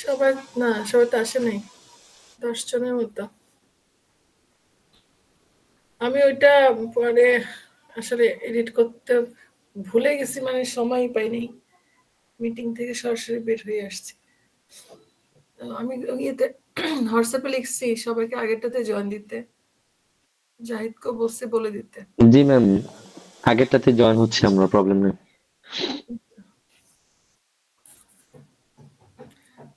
সবাই না, সবাই তো আসে নাই, 10 জনের মতো। আমি ওইটা পরে আসলে এডিট করতে ভুলে গেছি, মানে সময় পাইনি, মিটিং থেকে সরাসরি বের হয়ে আসছি। আমি ইয়েতে হোয়াটসঅ্যাপে লিখছি সবাইকে আগেরটাতে জয়েন দিতে, জাহিদকে বলছি বলে দিতে। জি ম্যাম, আগেরটাতে জয়েন হচ্ছে আমরা, প্রবলেম নেই।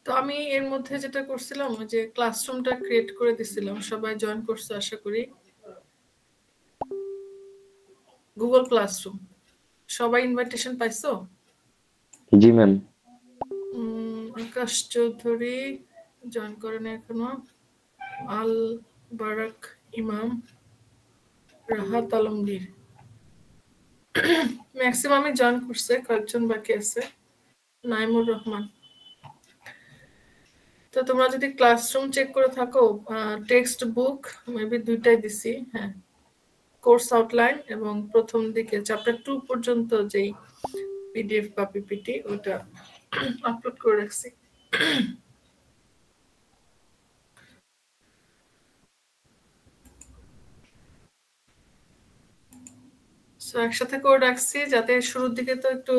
তো আমি এর মধ্যে যেটা করছিলাম, ওই যে ক্লাসরুমটা ক্রিয়েট করে দিছিলাম, সবাই জয়েন করছে আশা করি। গুগল ক্লাসরুম, সবাই ইনভাইটেশন পাইছো? জি ম্যাম। আকাশ চৌধুরী জয়েন করেন এখনো, আল বারাক ইমাম, রাহাত আলমগীর, ম্যাক্সিমামই জয়েন করছে, কয়েকজন বাকি আছে, নাইমুর রহমান। তো তোমরা যদি ক্লাসরুম চেক করে থাকো, টেক্সট বুক মেবি দুইটাই দিছি, হ্যাঁ, কোর্স আউটলাইন এবং প্রথম দিকে চ্যাপ্টার 2 পর্যন্ত যেই পিডিএফ বা পিপিটি ওটা আপলোড করে রাখছি। সো একসাথে করে রাখছি যাতে শুরুর দিকে তো একটু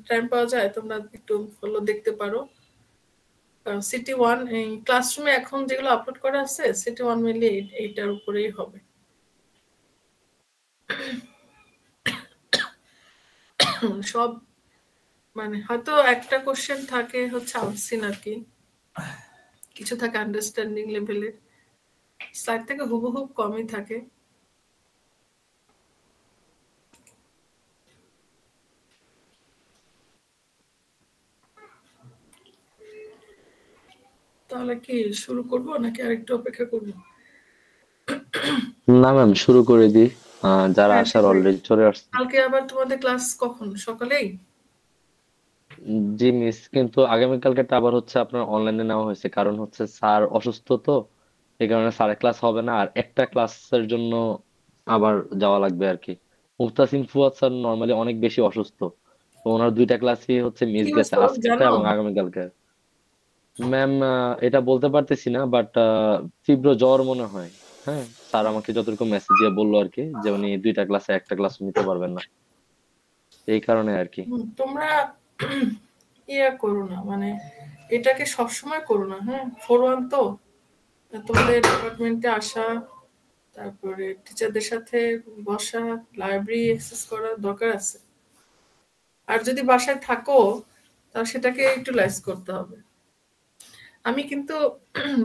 টাইম পাওয়া যায়, তোমরা একটু হলো দেখতে পারো। সিটি ওয়ান এই ক্লাসরুমে এখন যেগুলো আপলোড করা আছে, সিটি ওয়ান মিলে এইটার উপরেই হবে। সব মানে হয়তো একটা কোশ্চেন থাকে হচ্ছে আনসিন আর কি, কিছু থাকে আন্ডারস্ট্যান্ডিং লেভেলের, স্লাইড থেকে হুবহু কমই থাকে। তাহলে কি শুরু করব নাকি আরেকটু অপেক্ষা করব? না ম্যাম, শুরু করে দিই। যারা হ্যাঁ আসার সেটাই। অলরেডি চলে আসছে। কালকে আবার তোমাদের ক্লাস কখন, সকালেই? জি মিস, কিন্তু আগামীকালকেটা আবার হচ্ছে আপনার অনলাইনে নেওয়া হয়েছে, কারণ হচ্ছে স্যার অসুস্থ, তো এই কারণে স্যারের ক্লাস হবে না, আর একটা ক্লাসের জন্য আবার যাওয়া লাগবে আর কি। মুস্তাসিম ফুয়াদ স্যার নর্মালি অনেক বেশি অসুস্থ, তো ওনার দুইটা ক্লাসই হচ্ছে মিস কি গেছে, হয়েছে ওর আজকেরটা জানো? এবং আগামীকালকে। ম্যাম, এটা বলতে পারতেছি না, বাট তীব্র জ্বর মনে হয়। হ্যাঁ, স্যার আমাকে যতটুকু মেসেজ দিয়ে বললো আর কি, যে উনি দুইটা ক্লাসে একটা ক্লাস নিতে পারবেন না, এই কারণে আর কি। তোমরা ইয়া করো না, মানে এটাকে সবসময় করো না, হ্যাঁ, 4-1 তো তোমাদের ডিপার্টমেন্টে আসা, তারপরে টিচারদের সাথে বসা, লাইব্রেরি অ্যাক্সেস করার দরকার আছে। আর যদি বাসায় থাকো তাহলে সেটাকে ইউটিলাইজ করতে হবে। আমি কিন্তু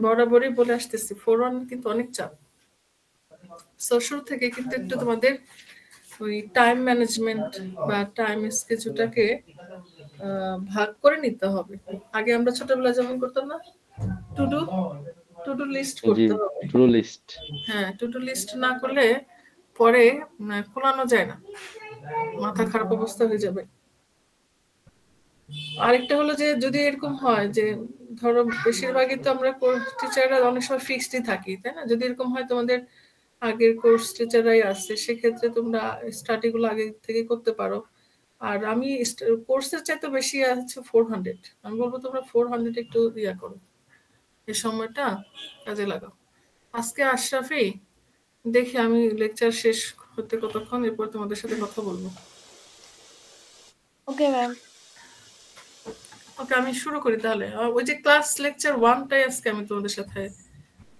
বরাবরই বলে আসতেছি 4-1 কিন্তু অনেক চাপ। শুরু থেকে কিন্তু একটু তোমাদের ওই টাইম ম্যানেজমেন্ট বা টাইম স্কেজুলটাকে ভাগ করে নিতে হবে। আগে আমরা ছোটবেলায় যেমন করতাম না, to do to do list জি, করতে হবে। To do list. হ্যাঁ, টু ডু লিস্ট না করলে পরে কোলানো যায় না, মাথা খারাপ অবস্থা হয়ে যাবে। আরেকটা হলো যে যদি এরকম হয় যে ধরো বেশিরভাগই তো আমরা কোর্স টিচাররা অনেক সময় ফিক্সডই থাকি, তাই না? যদি এরকম হয় তোমাদের আগের কোর্স টিচাররাই আসছে, সেক্ষেত্রে তোমরা স্টাডিগুলো আগে থেকে করতে পারো। আর আমি কোর্সের চাইতে বেশি আছে 400, আমি বলবো তোমরা 400 একটু ইয়া করো, এই সময়টা কাজে লাগাও। আজকে আশরাফি, দেখি আমি লেকচার শেষ হতে কতক্ষণ, এরপর তোমাদের সাথে কথা বলবো। Okay ma'am. ওকে, আমি শুরু করি তাহলে। ওই যে ক্লাস লেকচার 1টাই আজকে আমি তোমাদের সাথে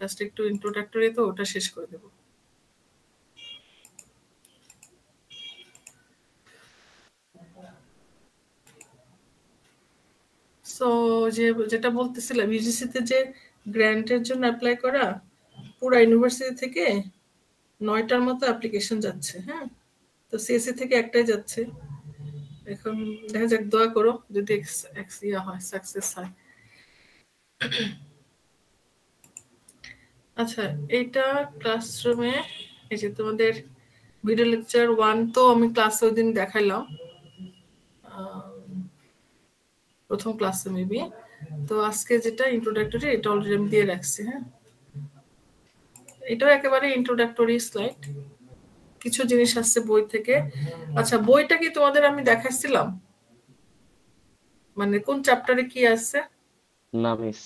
জাস্ট একটু ইন্ট্রোডাক্টরি, তো ওটা শেষ করে দেব। সো যেটা বলতেছিলাম, ইউজিসিতে যে গ্র্যান্টের জন্য অ্যাপ্লাই করা, পুরা ইউনিভার্সিটি থেকে 9টার মতো অ্যাপ্লিকেশন যাচ্ছে, হ্যাঁ, তো সিএসসি থেকে একটাই যাচ্ছে। এখন দেখা যাক, দোয়া করো যদি ইয়া হয়, সাকসেস হয়। আচ্ছা, এইটা ক্লাসরুমে, এই যে তোমাদের ভিডিও লেকচার 1 তো আমি ক্লাসে ওই দিন দেখাইলাম, প্রথম ক্লাসে মেবি। তো আজকে যেটা ইন্ট্রোডাক্টরি, এটা অলরেডি আমি দিয়ে রাখছি, হ্যাঁ, এটাও একেবারে ইন্ট্রোডাক্টরি স্লাইড, কিছু জিনিস আসছে বই থেকে। আচ্ছা, বইটা কি তোমাদের আমি দেখাচ্ছিলাম, মানে কোন চ্যাপ্টারে কি আছে? না মিস,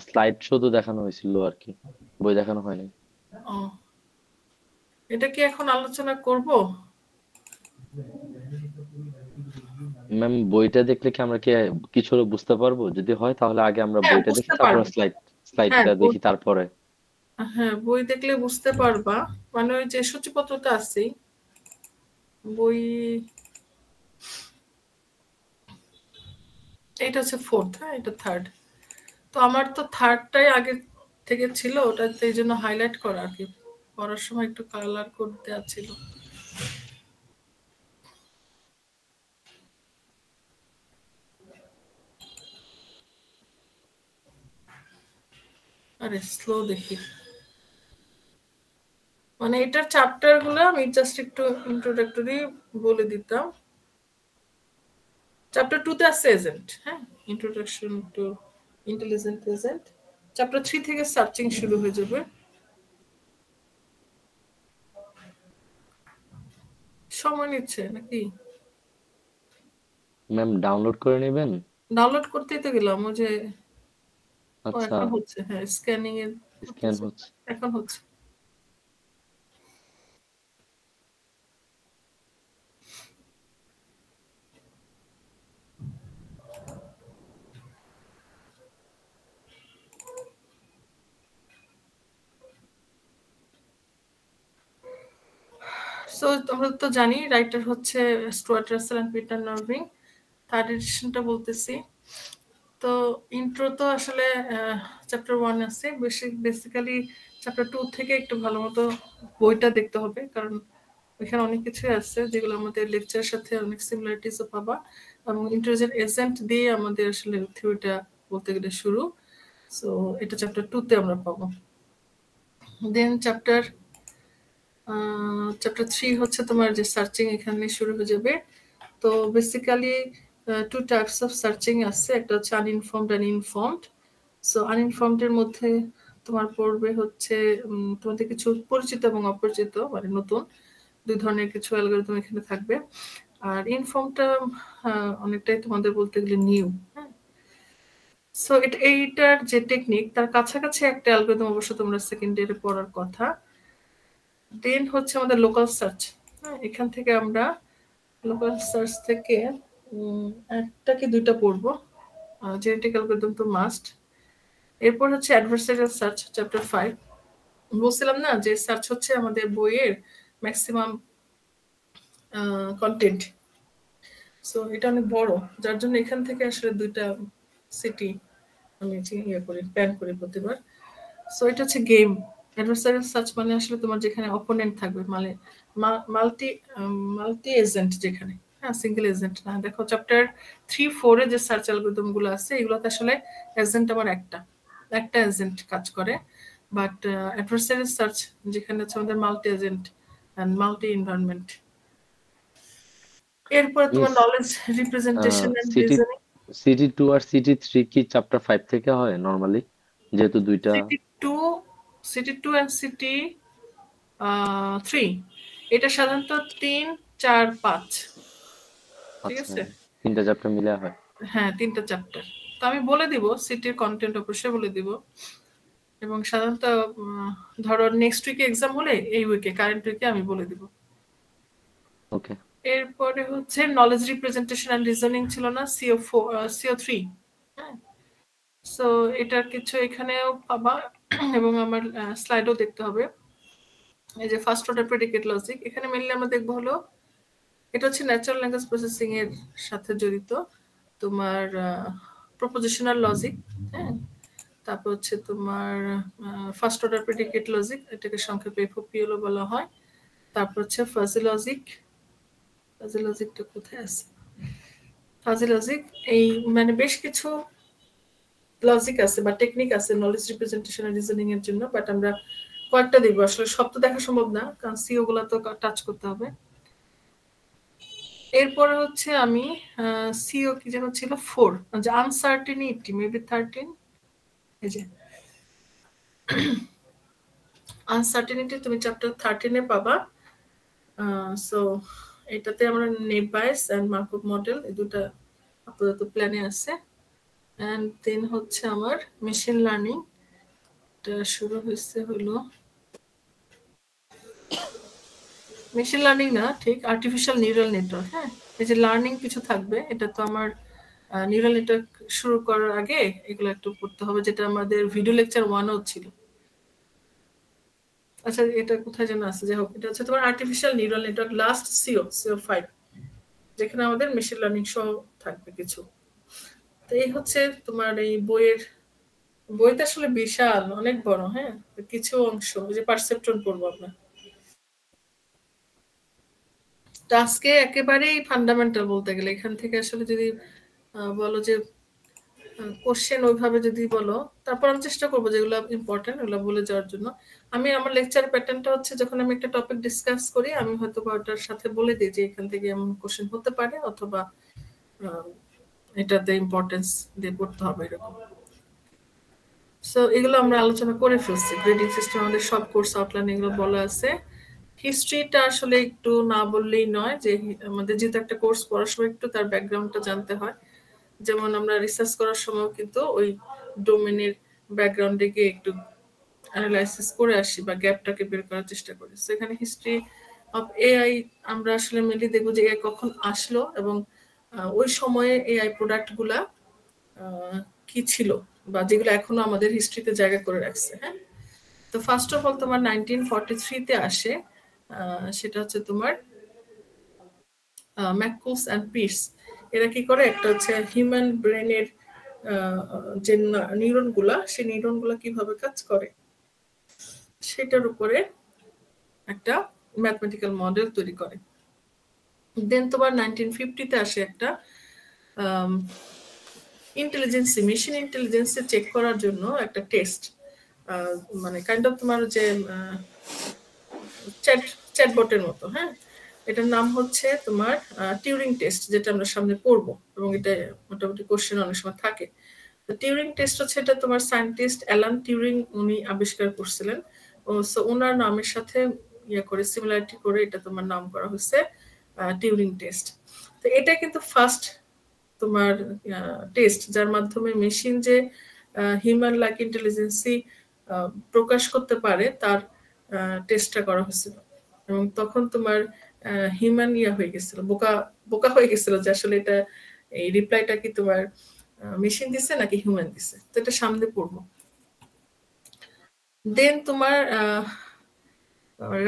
স্লাইড শুধু দেখানো হয়েছিল আর কি, বই দেখানো হয়নি। ও, এটা কি এখন আলোচনা করব? ম্যাম বইটা দেখলে কি আমরা কি কিছু হলে বুঝতে পারবো? যদি হয় তাহলে আগে আমরা হ্যাঁ, বইটা দেখি, বুঝতে তারপর পারবো। হ্যাঁ, স্লাইডটা দেখি তারপরে। হ্যাঁ, বই দেখলে বুঝতে পারবা। মানে ওই যে সূচিপত্রটা আছেই, বই। এটা হচ্ছে ফোর্থ, হ্যাঁ, এটা থার্ড। তো আমার তো থার্ডটাই আগে থেকে ছিল, ওটাতে এই জন্য হাইলাইট করা আর কি, পড়ার সময় একটু কালার করতে দেওয়া ছিল। আরে স্লো দেখি। মানে এটার চ্যাপ্টার গুলো আমি জাস্ট একটু ইন্ট্রোডাক্টরি বলে দিতাম। চ্যাপ্টার 2 তে আছে এজেন্ট, হ্যাঁ, introduction to intelligent agent. Chapter 3 থেকে সার্চিং শুরু হয়ে যাবে। সময় নিচ্ছে নাকি? ম্যাম ডাউনলোড করে নেবেন। ডাউনলোড করতেই তো গেলাম, ওই যে ও আচ্ছা, এখন হচ্ছে, হ্যাঁ, স্ক্যানিং এর স্ক্যান হচ্ছে, হচ্ছে। এখন হচ্ছে। সো আমরা তো জানি রাইটার হচ্ছে Stuart Russell and Peter Norvig. Third এডিশনটা বলতেছি। তো ইন্ট্রো তো আসলে চ্যাপ্টার 1 আছে, বেসিক্যালি চ্যাপ্টার 2 থেকে একটু ভালো মতো বইটা দেখতে হবে, কারণ ওইখানে অনেক কিছুই আছে যেগুলো আমাদের লেকচারের সাথে অনেক সিমিলারিটিসও পাবা। এবং ইন্টেলিজেন্ট এজেন্ট দিয়ে আমাদের আসলে থিওরিটা বলতে গেলে শুরু। সো এটা চ্যাপ্টার 2 তে আমরা পাবো। দেন চ্যাপ্টার 3 হচ্ছে তোমার যে সার্চিং, এখানে শুরু হয়ে যাবে। তো basically two types of searching আছে, একটা হচ্ছে uninformed and informed. So uninformed এর মধ্যে তোমার পড়বে হচ্ছে তোমাদের কিছু পরিচিত এবং অপরিচিত, মানে নতুন দুই ধরনের কিছু অ্যালগরিদম এখানে থাকবে। আর ইনফর্মটা অনেকটাই তোমাদের বলতে গেলে নিউ, হ্যাঁ। সো এইটার যে টেকনিক, তার কাছাকাছি একটা অ্যালগরিদম অবশ্য তোমরা সেকেন্ড ইয়ারে পড়ার কথা। দেন হচ্ছে আমাদের লোকাল সার্চ, হ্যাঁ, এখান থেকে আমরা লোকাল সার্চ থেকে একটা কি দুইটা পড়বো। জেনেটিক অ্যালগরিদম তো মাস্ট। এরপর হচ্ছে অ্যাডভার্সারিয়াল সার্চ, চ্যাপ্টার 5। বলছিলাম না যে সার্চ হচ্ছে আমাদের বইয়ের ম্যাক্সিমাম কন্টেন্ট। সো এটা অনেক বড়, যার জন্য এখান থেকে আসলে দুইটা সিটি আমি ইয়ে করি, প্ল্যান করি প্রতিবার। সো এটা হচ্ছে গেম। অ্যাডভার্সারিয়াল সার্চ মানে আসলে তোমার যেখানে অপোনেন্ট থাকবে, মানে মাল্টি মাল্টি এজেন্ট যেখানে, হ্যাঁ, সিঙ্গেল এজেন্ট না। দেখো চ্যাপ্টার 3-4 এ যে সার্চ অ্যালগরিদম গুলো আছে, এগুলোতে আসলে এজেন্ট আমার একটা একটা এজেন্ট কাজ করে। বাট অ্যাডভার্সারিয়াল সার্চ যেখানে হচ্ছে আমাদের multi agent and multi environment. এরপরে তোমার মিস, knowledge representation and CT reasoning. CT 2 আর সিটি 3 কি চ্যাপ্টার 5 থেকে হয় নরমালি, যেহেতু দুইটা? CT two, CT two and CT 3, এটা সাধারণত 3, 4, 5, ঠিক আচ্ছা, আছে। তিনটা চ্যাপ্টার মিলে হয়। হ্যাঁ, 3টা চ্যাপ্টার। তো আমি বলে দিব সিটির কন্টেন্ট অবশ্যই বলে দিব। এবং সাধারণত ধরো নেক্সট উইকে এক্সাম হলে এই উইকে, কারেন্ট উইকে আমি বলে দিব। ওকে। এরপরে হচ্ছে নলেজ রিপ্রেজেন্টেশন এন্ড রিজনিং ছিল না, CO3, হ্যাঁ। সো এটা কিছু এখানেও পাবা এবং আমার স্লাইডও দেখতে হবে। এই যে ফার্স্ট অর্ডার প্রেডিকেট লজিক, এখানে মেনলি আমরা দেখবো হলো, এটা হচ্ছে ন্যাচারাল ল্যাঙ্গুয়েজ প্রসেসিং এর সাথে জড়িত। তোমার প্রপোজিশনাল লজিক, হ্যাঁ, তারপর হচ্ছে তোমার ফার্স্ট অর্ডার প্রেডিকেট লজিক, এটাকে সংক্ষেপে এফওপিএলও বলা হয়। তারপর হচ্ছে ফাজি লজিক। ফাজি লজিকটা কোথায় আছে? ফাজি লজিক, এই মানে বেশ কিছু লজিক আছে বা টেকনিক আছে নলেজ রিপ্রেজেন্টেশন আর রিজনিং এর জন্য, বাট আমরা কয়েকটা দেখবো, আসলে সব তো দেখা সম্ভব না, কারণ সিও গুলা তো টাচ করতে হবে। এরপরে হচ্ছে আমি সিও কি যেন ছিল 4, যে আনসার্টিনিটি মেবি 13, এই যে আনসার্টিনিটি তুমি চ্যাপ্টার 13 এ পাবা। সো এটাতে আমরা naive Bayes and Markov model, এই দুটা আপাতত প্ল্যানে আছে। অ্যান্ড দেন হচ্ছে আমার মেশিন লার্নিং শুরু হয়েছে হলো মেশিন লার্নিং না ঠিক আর্টিফিশিয়াল নিউরাল নেটওয়ার্ক। হ্যাঁ, এই যে লার্নিং কিছু থাকবে, এটা তো আমার নিউরাল নেটওয়ার্ক শুরু করার আগে এগুলো একটু পড়তে হবে, যেটা আমাদের ভিডিও লেকচার 1-ও ছিল। আচ্ছা, এটা কোথায় যেন আছে, যাই হোক, এটা হচ্ছে তোমার artificial neural network last CO5, যেখানে আমাদের মেশিন লার্নিং সহ থাকবে কিছু। তো এই হচ্ছে তোমার এই বইটা আসলে বিশাল অনেক বড়। হ্যাঁ, কিছু অংশ যে পারসেপট্রন পড়বো আমরা। তো আজকে একেবারেই ফান্ডামেন্টাল বলতে গেলে, এখান থেকে আসলে যদি বলো যে কোশ্চেন ওইভাবে যদি বলো, তারপর আমি চেষ্টা করবো যেগুলো ইম্পর্টেন্ট ওগুলো বলে যাওয়ার জন্য। আমি আমার লেকচার প্যাটার্নটা হচ্ছে, যখন আমি একটা টপিক ডিসকাস করি, আমি হয়তো ওটার সাথে বলে দিই যে এখান থেকে এমন কোশ্চেন হতে পারে, অথবা এটাতে ইম্পর্টেন্স দিয়ে পড়তে হবে এরকম। সো এগুলো আমরা আলোচনা করে ফেলছি। গ্রেডিং সিস্টেম আমাদের সব কোর্স আউটলাইন এগুলো বলা আছে। হিস্ট্রিটা আসলে একটু না বললেই নয়, যে আমাদের যেহেতু একটা কোর্স পড়ার সময় একটু তার ব্যাকগ্রাউন্ডটা জানতে হয়। যেমন আমরা রিসার্চ করার সময় কিন্তু ওই ডোমেনের ব্যাকগ্রাউন্ডে গিয়ে একটু অ্যানালাইসিস করে আসি বা গ্যাপটাকে বের করার চেষ্টা করি। সেখানে হিস্ট্রি অফ এআই আমরা আসলে মেনলি দেখবো যে এআই কখন আসলো, এবং ওই সময়ে এআই প্রোডাক্টগুলা কি ছিল, বা যেগুলো এখনো আমাদের হিস্ট্রিতে জায়গা করে রাখছে। হ্যাঁ, তো ফার্স্ট অফ অল তোমার 1943-তে আসে, সেটা হচ্ছে তোমার ম্যাককুলস অ্যান্ড পির্স। এরা কি করে, একটা হচ্ছে হিউম্যান ব্রেনের যে নিউরনগুলা, সেই নিউরনগুলা কিভাবে কাজ করে সেটার উপরে একটা ম্যাথমেটিক্যাল মডেল তৈরি করে। দেন তোমার 1950-তে আসে একটা ইন্টেলিজেন্সি, মেশিন ইন্টেলিজেন্সে চেক করার জন্য একটা টেস্ট, মানে কাইন্ড অফ তোমার যে চ্যাটবটের মতো। হ্যাঁ, এটার নাম হচ্ছে তোমার টিউরিং টেস্ট, যেটা আমরা সামনে পড়বো, এবং এটা মোটামুটি কোশ্চেন অনেক সময় থাকে। টিউরিং টেস্ট হচ্ছে, এটা তোমার সায়েন্টিস্ট অ্যালান টিউরিং উনি আবিষ্কার করছিলেন। সো ওনার নামের সাথে করে সিমিলারিটি করে এটা তোমার নাম করা হয়েছে টিউরিং টেস্ট। তো এটা কিন্তু ফার্স্ট তোমার টেস্ট, যার মাধ্যমে মেশিন যে হিউম্যান লাইক ইন্টেলিজেন্সি প্রকাশ করতে পারে, তার টেস্টটা করা হয়েছিল। এবং তখন তোমার হিউম্যান হয়ে গেছিল, বোকা বোকা হয়ে গেছিল, যে আসলে এটা এই রিপ্লাইটা কি তোমার মেশিন দিছে নাকি হিউম্যান দিছে। তো এটা সামনে পড়বো। দেন তোমার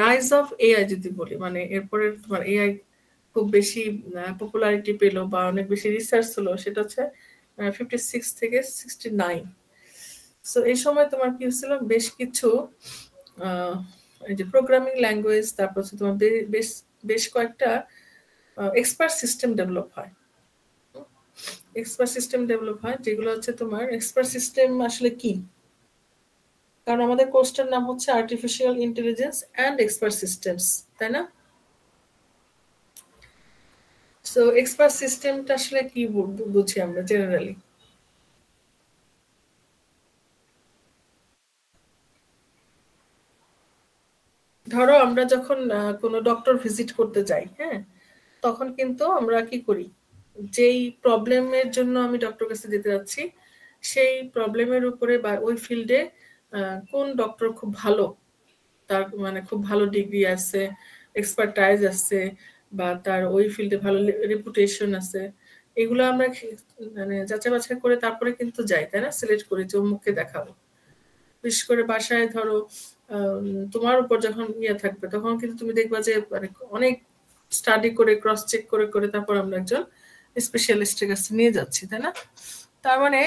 রাইজ অফ এআই যদি বলি, মানে এরপরে তোমার এআই খুব বেশি পপুলারিটি পেলো বা অনেক বেশি রিসার্চ হলো, সেটা হচ্ছে 56 থেকে 69। সো এই সময় তোমার কি হচ্ছিল, বেশ কিছু এই যে প্রোগ্রামিং ল্যাঙ্গুয়েজ, তারপর হচ্ছে তোমার বেশ বেশ কয়েকটা এক্সপার্ট সিস্টেম ডেভেলপ হয়। এক্সপার্ট সিস্টেম ডেভেলপ হয়, যেগুলো হচ্ছে তোমার এক্সপার্ট সিস্টেম আসলে কি, কারণ আমাদের কোর্সটার নাম হচ্ছে artificial intelligence and expert systems, তাই না? সো এক্সপার্ট সিস্টেমটা আসলে কি বুঝি আমরা জেনারেলি? ধরো আমরা যখন কোনো ডক্টর ভিজিট করতে যাই, হ্যাঁ, তখন কিন্তু আমরা কি করি, যেই প্রবলেমের জন্য আমি ডক্টর কাছে যেতে যাচ্ছি, সেই প্রবলেমের উপরে বা ওই ফিল্ডে কোন ডক্টর খুব ভালো, তার মানে খুব ভালো ডিগ্রি আছে, এক্সপার্টাইজ আছে, বা তার ওই ফিল্ডে ভালো রেপুটেশন আছে, এগুলো আমরা মানে যাচাই বাছাই করে তারপরে কিন্তু যাই, তাই না? সিলেক্ট করি যে অমুককে দেখাবো। বিশেষ করে বাসায় ধরো তোমার উপর যখন থাকবে, তখন কিন্তু তুমি দেখবা যে মানে অনেক স্টাডি করে ক্রস চেক করে করে তারপর আমরা একজন স্পেশালিস্টের কাছে নিয়ে যাচ্ছি, তাই না? তার মানে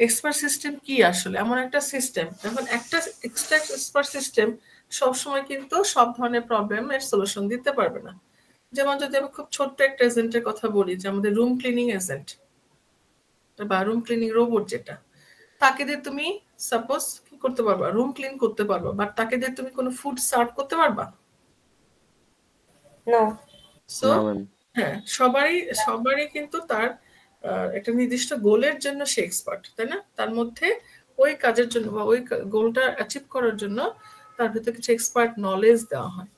এক্সপার্ট সিস্টেম কি আসলে? এমন একটা সিস্টেম, এখন একটা এক্সপার্ট সিস্টেম সবসময় কিন্তু সব ধরনের প্রবলেমের সলিউশন দিতে পারবে না। যেমন যদি আমি খুব ছোট্ট একটা এজেন্টের কথা বলি, যে আমাদের রুম ক্লিনিং এজেন্ট বা রুম ক্লিনিং রোবট, যেটা তাকে দিয়ে তুমি সাপোজ কি করতে পারবা, রুম ক্লিন করতে পারবা, বাট তাকে দিয়ে তুমি কোনো ফুড সার্ভ করতে পারবা? নো। সো না ম্যাম। হ্যাঁ, সবারই সবারই কিন্তু তার একটা নির্দিষ্ট গোলের জন্য সে এক্সপার্ট, তাই না? তার মধ্যে ওই কাজের জন্য বা ওই গোলটা অ্যাচিভ করার জন্য তার ভিতরে কিছু এক্সপার্ট নলেজ দেওয়া হয়।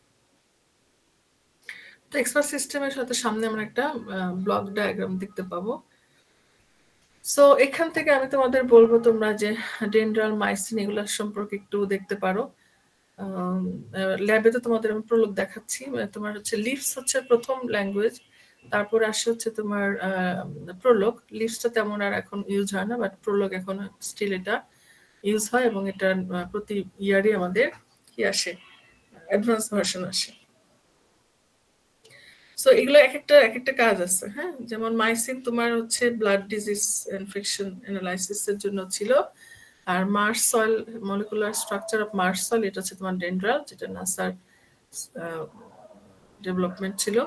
তো এক্সপার্ট সিস্টেমের সাথে সামনে আমরা একটা ব্লক ডায়াগ্রাম দেখতে পাবো। সো এখান থেকে আমি তোমাদের বলবো তোমরা যে ডেনড্রাল, মাইসিন এগুলো সম্পর্কে একটু দেখতে পারো। ল্যাবে তো তোমাদের আমি প্রলোগ দেখাচ্ছি। তোমার হচ্ছে লিপস হচ্ছে প্রথম ল্যাঙ্গুয়েজ, তারপরে আসে হচ্ছে তোমার প্রলোগ। লিপসটা তেমন আর এখন ইউজ হয় না, বাট প্রলোগ এখন স্টিল এটা ইউজ হয়, এবং এটা প্রতি ইয়ারই আমাদের কি আসে, অ্যাডভান্স ভার্সন আসে। সো এগুলো এক একটা কাজ আছে, হ্যাঁ। যেমন মাইসিন তোমার হচ্ছে ব্লাড ডিজিজ ইনফেকশন অ্যানালাইসিসের জন্য ছিল, আর Mars soil, molecular structure of Mars soil, এটা হচ্ছে তোমার ডেনড্রাল, যেটা নাসার ডেভেলপমেন্ট ছিল।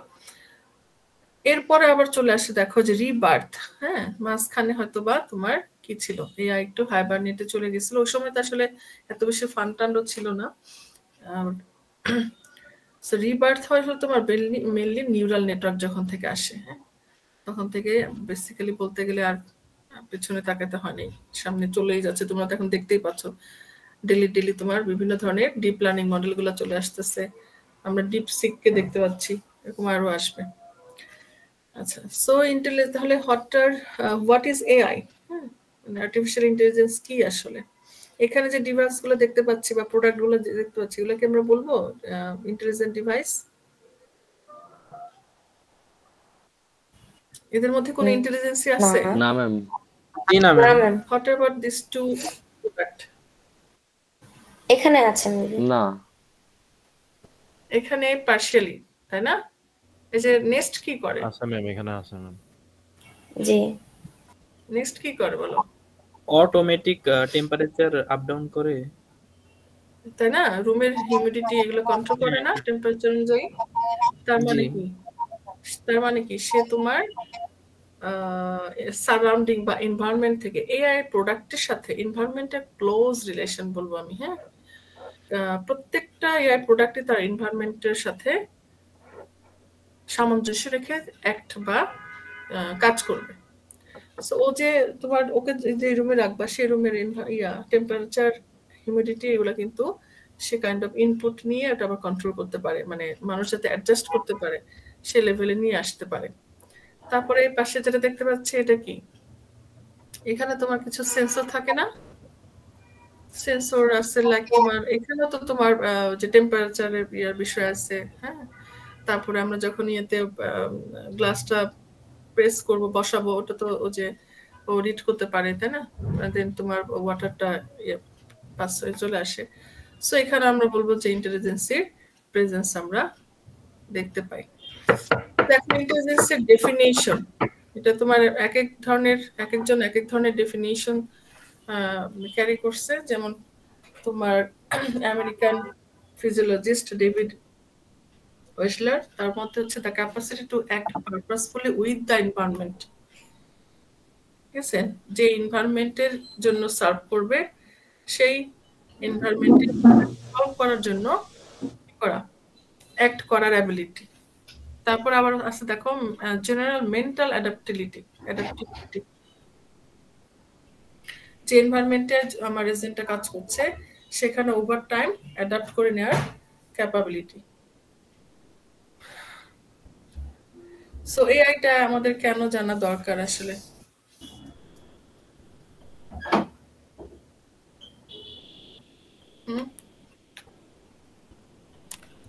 এরপরে আবার চলে আসে দেখো যে রিবার্থ, হ্যাঁ। মাঝখানে হয়তো বা তোমার কি ছিল, এআই একটু হাইবারনেটে চলে গেছিল। ওই সময় তো আসলে এত বেশি ফান টান্ডও ছিল না। সো রিবার্থ হয় হলো তোমার মেনলি নিউরাল নেটওয়ার্ক যখন থেকে আসে, হ্যাঁ। তখন থেকে বেসিক্যালি বলতে গেলে আর পেছনে তাকাতে হয়নি, সামনে চলেই যাচ্ছে। তোমরা তো এখন দেখতেই পাচ্ছ ডেলি তোমার বিভিন্ন ধরনের ডিপ লার্নিং মডেলগুলো চলে আসতেছে। আমরা ডিপ সিককে দেখতে পাচ্ছি, এরকম আরো আসবে। আচ্ছা, সো ইন্টেলিজেন্স তাহলে হোয়াট ইজ এআই, হ্যাঁ, মানে আর্টিফিশিয়াল ইন্টেলিজেন্স কি আসলে। এখানে যে ডিভাইসগুলো দেখতে পাচ্ছি বা প্রোডাক্টগুলো দেখতে পাচ্ছি, এগুলোকে আমরা বলবো ইন্টেলিজেন্ট ডিভাইস। এদের মধ্যে কোনো ইন্টেলিজেন্সি আছে? না ম্যাম। না ma'am, what about this two product? এখানে আছে না, এখানে পার্শিয়ালি, তাই না? এই যে নেক্সট কি করে? আছে ম্যাম, এখানে আছে ম্যাম। জি, নেক্সট কি করে বলো? অটোমেটিক টেম্পারেচার আপ ডাউন করে, তাই না? রুমের হিউমিডিটি এগুলো কন্ট্রোল করে না টেম্পারেচার অনুযায়ী। তার মানে জি। কি, তার মানে কি সে তোমার সারাউন্ডিং বা এনভায়রনমেন্ট থেকে, এআই প্রোডাক্টের সাথে এনভায়রনমেন্টের ক্লোজ রিলেশন বলবো আমি, হ্যাঁ। প্রত্যেকটা এআই প্রোডাক্টই তার এনভায়রনমেন্টের সাথে সামঞ্জস্য রেখে অ্যাক্ট বা কাজ করবে। সো ও যে তোমার ওকে যে রুমে রাখবা, সেই রুমের টেম্পারেচার, হিউমিডিটি এগুলো কিন্তু সে কাইন্ড অফ ইনপুট নিয়ে ওটা আবার কন্ট্রোল করতে পারে, মানে মানুষ যাতে অ্যাডজাস্ট করতে পারে সে লেভেলে নিয়ে আসতে পারে। তারপরে এই পাশে যেটা দেখতে পাচ্ছি, এটা কি, এখানে তোমার কিছু সেন্সর থাকে না, সেন্সর আছে, লাইক তোমার এখানে তো তোমার যে টেম্পারেচারের বিষয় আছে, হ্যাঁ। তারপরে আমরা যখন ইয়েতে গ্লাসটা প্রেস করব, বসাবো, ওটা তো ও যে ও রিড করতে পারে, তাই না? দেন তোমার ওয়াটারটা পাস হয়ে চলে আসে। সো এখানে আমরা বলবো যে ইন্টেলিজেন্সির প্রেজেন্স আমরা দেখতে পাই। দেখো ইন্টেলিজেন্সের ডেফিনিশন, এটা তোমার এক একজন এক এক ধরনের ডেফিনিশন ক্যারি করছে। যেমন তোমার আমেরিকান ফিজিওলজিস্ট ডেভিড ওয়েসলার, তার মধ্যে হচ্ছে the capacity to act purposefully with the environment, ঠিক আছে। যে এনভায়রনমেন্টের জন্য সার্ভ করবে, সেই এনভায়রনমেন্টে সলভ করার জন্য করা, অ্যাক্ট করার অ্যাবিলিটি। তারপর আবার আছে দেখো জেনারেল মেন্টাল অ্যাডাপ্টিবিলিটি, যে এনভায়রনমেন্টে আমার রেজেন্টটা কাজ করছে সেখানে ওভার টাইম অ্যাডাপ্ট করে নেওয়ার ক্যাপাবিলিটি। সো এআইটা আমাদের কেন জানা দরকার আসলে?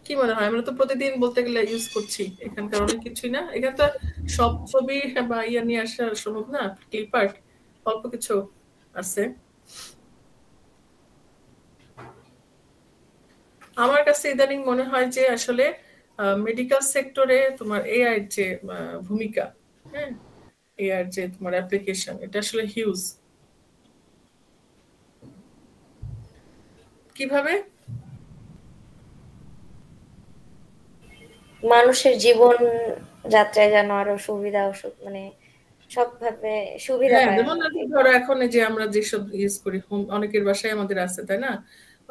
কি মনে হয়? আমরা তো প্রতিদিন বলতে গেলে ইউজ করছি, এখানকার অনেক কিছুই না। এখানে তো সব ছবি বা ইয়া নিয়ে আসা সম্ভব না, ক্লিপ আর্ট অল্প কিছু আছে। আমার কাছে ইদানিং মনে হয় যে আসলে মেডিকেল সেক্টরে তোমার এআই যে ভূমিকা, হ্যাঁ, এআই যে তোমার অ্যাপ্লিকেশন, এটা আসলে হিউজ। কিভাবে? মানুষের জীবন যাত্রায় যেন আরো সুবিধা মানে সবভাবে সুবিধা হ্যাঁ, পায়। যেমন ধরো এখন যে আমরা যেসব ইউজ করি, অনেকের বাসায় আমাদের আছে, তাই না?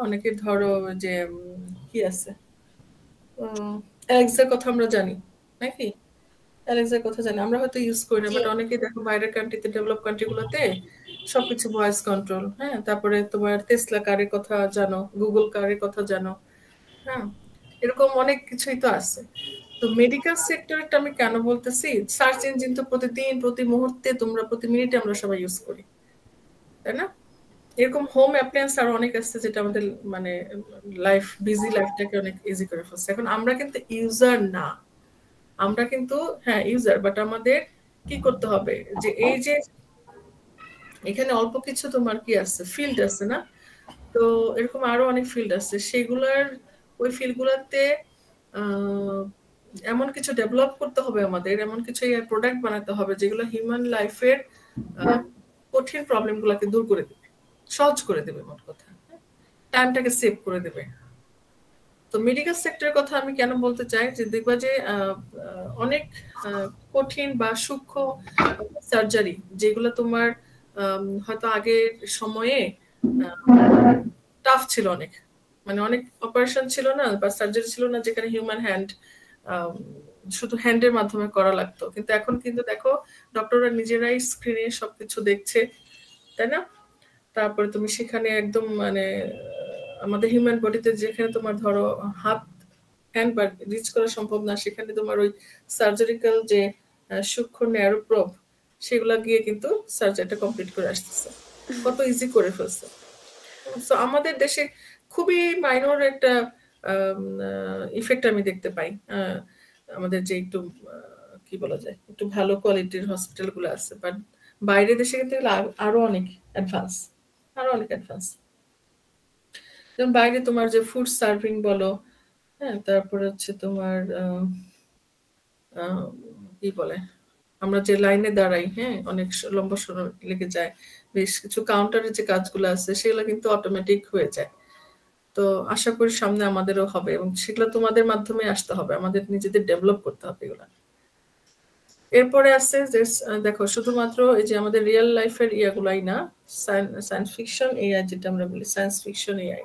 অনেকের ধরো যে কি আছে, অ্যালেক্সার কথা আমরা জানি নাকি? অ্যালেক্সার কথা জানি, আমরা হয়তো ইউজ করি না, বাট অনেকে দেখো বাইরের কান্ট্রিতে, ডেভেলপ কান্ট্রিগুলোতে সবকিছু ভয়েস কন্ট্রোল, হ্যাঁ। তারপরে তোমার টেসলা কারের কথা জানো, গুগল কারের কথা জানো, হ্যাঁ। এরকম অনেক কিছুই তো আছে। তো মেডিকেল সেক্টরটা আমি কেন বলতেছি, সার্চ ইঞ্জিন তো প্রতিদিন প্রতি মুহূর্তে তোমরা প্রতি মিনিটে আমরা সবাই ইউজ করি, তাই না? এরকম হোম অ্যাপ্লায়েন্স আরো অনেক আছে যেটা আমাদের মানে বিজি লাইফটাকে অনেক ইজি করে ফেলছে। এখন আমরা কিন্তু ইউজার না, আমরা কিন্তু হ্যাঁ ইউজার, বাট আমাদের কি করতে হবে যে এই যে এখানে অল্প কিছু তোমার কি আছে ফিল্ড আছে না, তো এরকম আরো অনেক ফিল্ড আছে, সেগুলার ওই ফিল্ডগুলোতে এমন কিছু ডেভেলপ করতে হবে আমাদের, এমন কিছু প্রোডাক্ট বানাতে হবে যেগুলো হিউম্যান লাইফের কঠিন প্রবলেমগুলোকে দূর করে দেবে, সহজ করে দেবে, মোট কথা টাইমটাকে সেভ করে দেবে। তো মেডিকেল সেক্টরের কথা আমি কেন বলতে চাই যে দেখবা যে অনেক কঠিন বা সূক্ষ্ম সার্জারি যেগুলো তোমার হয়তো আগের সময়ে টাফ ছিল অনেক, মানে অনেক অপারেশন ছিল না বা সার্জারি ছিল না যেখানে হিউম্যান হ্যান্ড শুধু হ্যান্ডের মাধ্যমে করা লাগতো, কিন্তু এখন কিন্তু দেখো ডক্টররা নিজেরাই স্ক্রিনে সবকিছু দেখছে, তাই না? তারপরে তুমি সেখানে একদম মানে আমাদের হিউম্যান বডিতে যেখানে তোমার ধরো হাত হ্যান্ড বা রিচ করা সম্ভব না, সেখানে তোমার ওই সার্জারিক্যাল যে সূক্ষ্ম ন্যারো প্রব সেগুলা গিয়ে কিন্তু সার্জারিটা কমপ্লিট করে আসতেছে, কত ইজি করে ফেলছে। সো আমাদের দেশে খুবই মাইনর একটা ইফেক্ট আমি দেখতে পাই, আমাদের যে একটু কি বলা যায় একটু ভালো কোয়ালিটির হসপিটাল গুলো আছে, বাট বাইরের দেশে কিন্তু আরো অনেক অ্যাডভান্স, আরো অনেক অ্যাডভান্স। যেমন বাইরে তোমার যে ফুড সার্ভিং বলো, হ্যাঁ, তারপরে হচ্ছে তোমার কি বলে আমরা যে লাইনে দাঁড়াই, হ্যাঁ, অনেক লম্বা সময় লেগে যায়, বেশ কিছু কাউন্টারের যে কাজগুলো আছে সেগুলো কিন্তু অটোমেটিক হয়ে যায়। তো আশা করি সামনে আমাদেরও হবে এবং সেগুলো তোমাদের মাধ্যমে আসতে হবে, আমাদের নিজেদের ডেভেলপ করতে হবে এগুলা। এরপরে আছে যে দেখো শুধুমাত্র এই যে আমাদের রিয়েল লাইফের ইয়াগুলাই না, সায়েন্স ফিকশন এআই, যেটা আমরা বলি সায়েন্স ফিকশন এআই,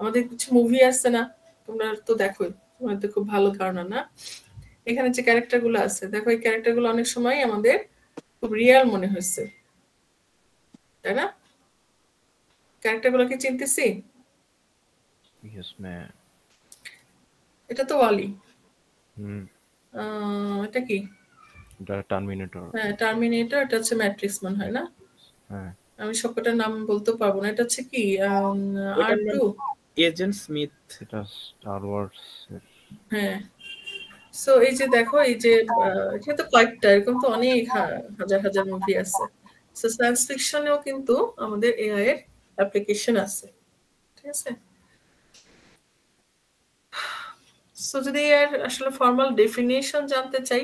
আমাদের কিছু মুভি আছে না, তোমরা তো দেখোই, তোমার তো খুব ভালো ধারণা না, এখানে যে ক্যারেক্টার গুলো আছে দেখো এই ক্যারেক্টার গুলো অনেক সময় আমাদের খুব রিয়েল মনে হয়েছে, তাই না? ক্যারেক্টার গুলোকে চিনতেছি? Yes, ma'am. এটা তো ওয়ালি, Hmm. এটা কি? The Terminator. হ্যাঁ টার্মিনেটর, এটা হচ্ছে ম্যাট্রিক্স মনে হয় না, হ্যাঁ। আমি সবকটার নাম বলতে পারবো না। এটা হচ্ছে কি R2? Agent Smith. এটা স্টার ওয়ার্স এর। হ্যাঁ, সো এই যে দেখো এই যে এটা তো কয়েকটা, এরকম তো অনেক হাজার হাজার মুভি আছে। সো সায়েন্স ফিকশনেও কিন্তু আমাদের এআই এর অ্যাপ্লিকেশন আছে, ঠিক আছে? সো যদি এর আসলে ফর্মাল ডেফিনিশন জানতে চাই,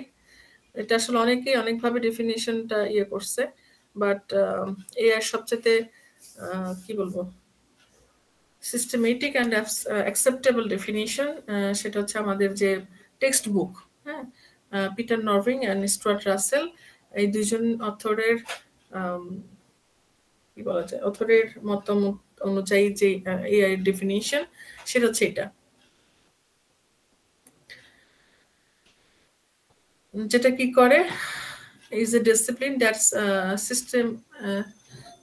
এটা আসলে অনেকেই অনেকভাবে ডেফিনিশনটা ইয়ে করছে, বাট এআই সবচেয়ে কি বলবো সিস্টেমেটিক অ্যান্ড অ্যাকসেপ্টেবল ডেফিনিশন, সেটা হচ্ছে আমাদের যে টেক্সট বুক, হ্যাঁ, পিটার নরভিং অ্যান্ড স্টুয়ার্ট রাসেল, এই দুইজন অথরের কি বলা যায় অথরের মতামত অনুযায়ী যে এআই ডেফিনিশন সেটা হচ্ছে এটা, যেটা কি করে is a discipline that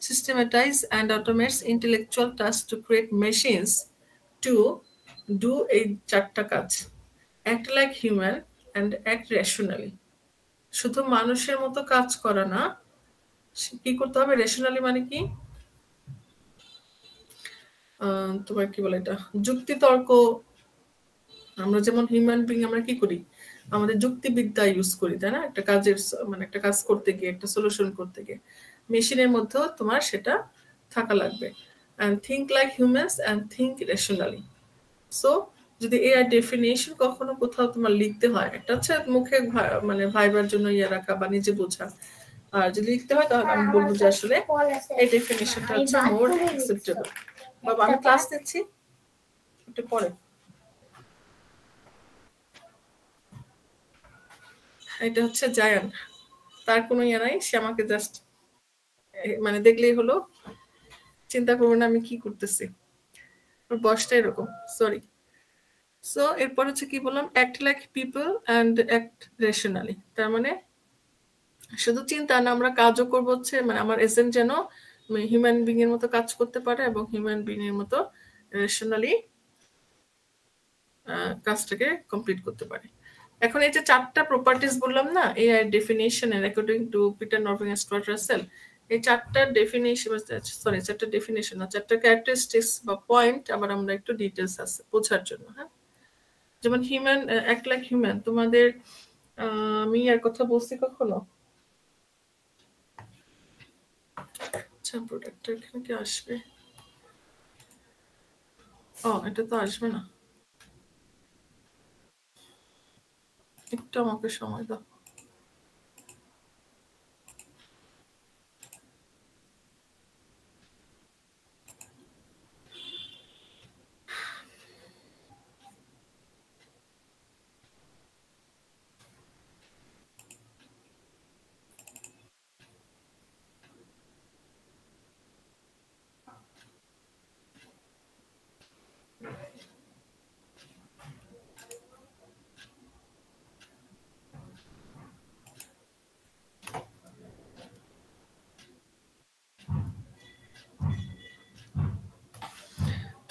systematize and automates intellectual tasks to create machines to do এই চারটা কাজ: act like human and act rationally। শুধু মানুষের মতো কাজ করা না, কি করতে হবে রেশনালি, মানে কি তোমার কি বলে এটা যুক্তি তর্ক, আমরা যেমন হিউম্যান বিং আমরা কি করি আমাদের যুক্তিবিদ্যা ইউজ করি, তাই না? একটা কাজের মানে একটা কাজ করতে গিয়ে একটা সলিউশন করতে গিয়ে মেশিনের মধ্যেও তোমার সেটা থাকা লাগবে, and think like humans and think rationally। So যদি এআই ডেফিনিশন কখনো কোথাও তোমার লিখতে হয়, একটা হচ্ছে মুখে মানে ভাইবার জন্য ইয়ে রাখা বা নিজে বোঝা, আর যদি লিখতে হয় তাহলে আমি বলবো যে আসলে এই ডেফিনিশনটা হচ্ছে মোর অ্যাকসেপ্টেবল। বাবা আমি ক্লাস নিচ্ছি, একটু পরে। এটা হচ্ছে জায়ান, তার কোনো ইয়ে নাই, সে আমাকে জাস্ট মানে দেখলেই হলো, চিন্তা করবো না আমি কি করতেছি, ওর বয়সটা এরকম, সরি। সো এরপর হচ্ছে কি বললাম, act like people and act rationally, তার মানে শুধু চিন্তা না, আমরা কাজও করবো হচ্ছে মানে আমার এজেন্ট যেন হিউম্যান বিং এর মতো কাজ করতে পারে এবং হিউম্যান বিং এর মতো রেশনালি কাজটাকে কমপ্লিট করতে পারে। এখন এই যে 4টা প্রপার্টিজ বললাম না এআই ডেফিনিশনের according to Peter Norvig and Stuart Russell, এই 4টা ডেফিনিশন, সরি 4টা ডেফিনিশন না, 4টা ক্যারেক্টারিস্টিক্স বা পয়েন্ট আবার আমরা একটু ডিটেলস আছে বোঝার জন্য। হ্যাঁ, যেমন হিউম্যান, অ্যাক্ট লাইক হিউম্যান, তোমাদের আমি আর কথা বলছি কখনো? আচ্ছা, প্রোডাক্টটা এখানে কি আসবে? ও, এটা তো আসবে না, একটু আমাকে সময় দাও।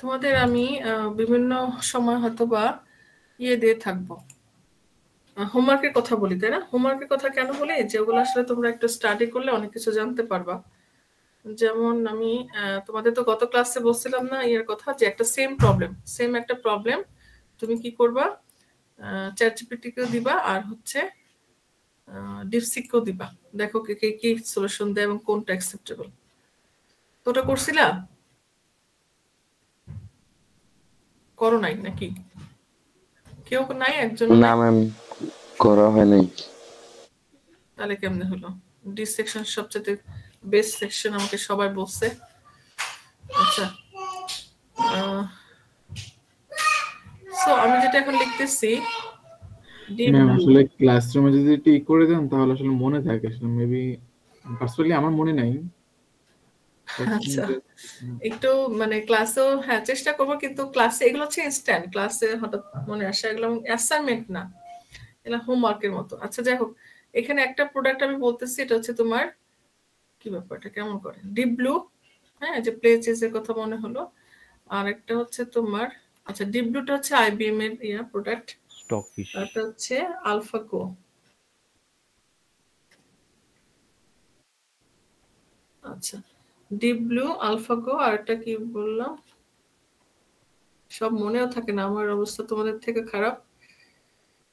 তোমাদের আমি বিভিন্ন সময় হয়তো বা দিয়ে থাকবো, হোমওয়ার্কের কথা বলি, তাই না? হোমওয়ার্কের কথা কেন বলি? যেগুলো আসলে তোমরা একটু স্টাডি করলে অনেক কিছু জানতে পারবা। যেমন আমি তোমাদের তো গত ক্লাসে বলছিলাম না এর কথা, যে একটা সেম একটা প্রবলেম তুমি কি করবা, চ্যাটজিপিটিকেও দিবা আর হচ্ছে ডিপসিককেও দিবা, দেখো কে কি সলিউশন দেয় এবং কোনটা অ্যাকসেপ্টেবল। তো ওটা করছিলা? করো নাই নাকি? কেউ নাই? একজন না ম্যাম, করা হয় নাই। তাহলে কেমনে হলো? ডি সেকশন সবচেয়ে বেস্ট সেকশন আমাকে সবাই বলছে। আচ্ছা, সো আমি যেটা এখন লিখতেছি, ম্যাম আসলে ক্লাসরুমে যদি টিক করে দেন তাহলে আসলে মনে থাকে, আসলে মেবি পার্সোনালি আমার মনে নাই। আচ্ছা, একটু মানে ক্লাসেও হ্যাঁ চেষ্টা করবো, কিন্তু ক্লাসে এগুলো হচ্ছে ইনস্ট্যান্ট, ক্লাসে হঠাৎ মনে আসে, এগুলো অ্যাসাইনমেন্ট না, এগুলো হোমওয়ার্কের মতো। আচ্ছা যাই হোক, এখানে একটা প্রোডাক্ট আমি বলতেছি, এটা হচ্ছে তোমার কি ব্যাপারটা কেমন করে, ডিপ ব্লু, হ্যাঁ যে প্লেজের কথা মনে হলো। আর একটা হচ্ছে তোমার, আচ্ছা ডিপ ব্লুটা হচ্ছে আইবিএম এর প্রোডাক্ট, স্টকফিশ। এটা হচ্ছে আলফাগো। আচ্ছা, ডিপ ব্লু, আলফাগো, আর একটা কি বললাম, সব মনেও থাকে না, আমার অবস্থা তোমাদের থেকে খারাপ।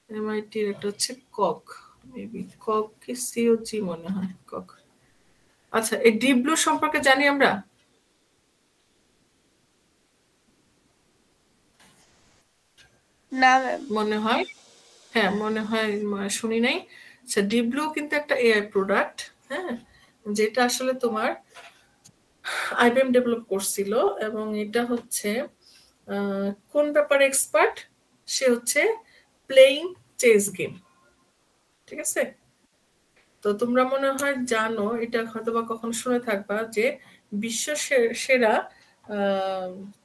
এমআইটি এর একটা হচ্ছে কক, মেবি কক কি সিওজি মনে হয়, কক। আচ্ছা, এই ডিপ ব্লু সম্পর্কে জানি আমরা? না মনে হয়, হ্যাঁ মনে হয় শুনি নাই। আচ্ছা, ডিপ ব্লু কিন্তু একটা এআই প্রোডাক্ট, হ্যাঁ, যেটা আসলে তোমার আইবিএম ডেভেলপ করছিল, এবং এটা হচ্ছে কোন ব্যাপারে এক্সপার্ট? সে হচ্ছে প্লেইং চেস গেম, ঠিক আছে? তো তোমরা মনে হয় জানো, এটা হয়তো বা কখনো শুনে থাকবা, যে বিশ্ব সেরা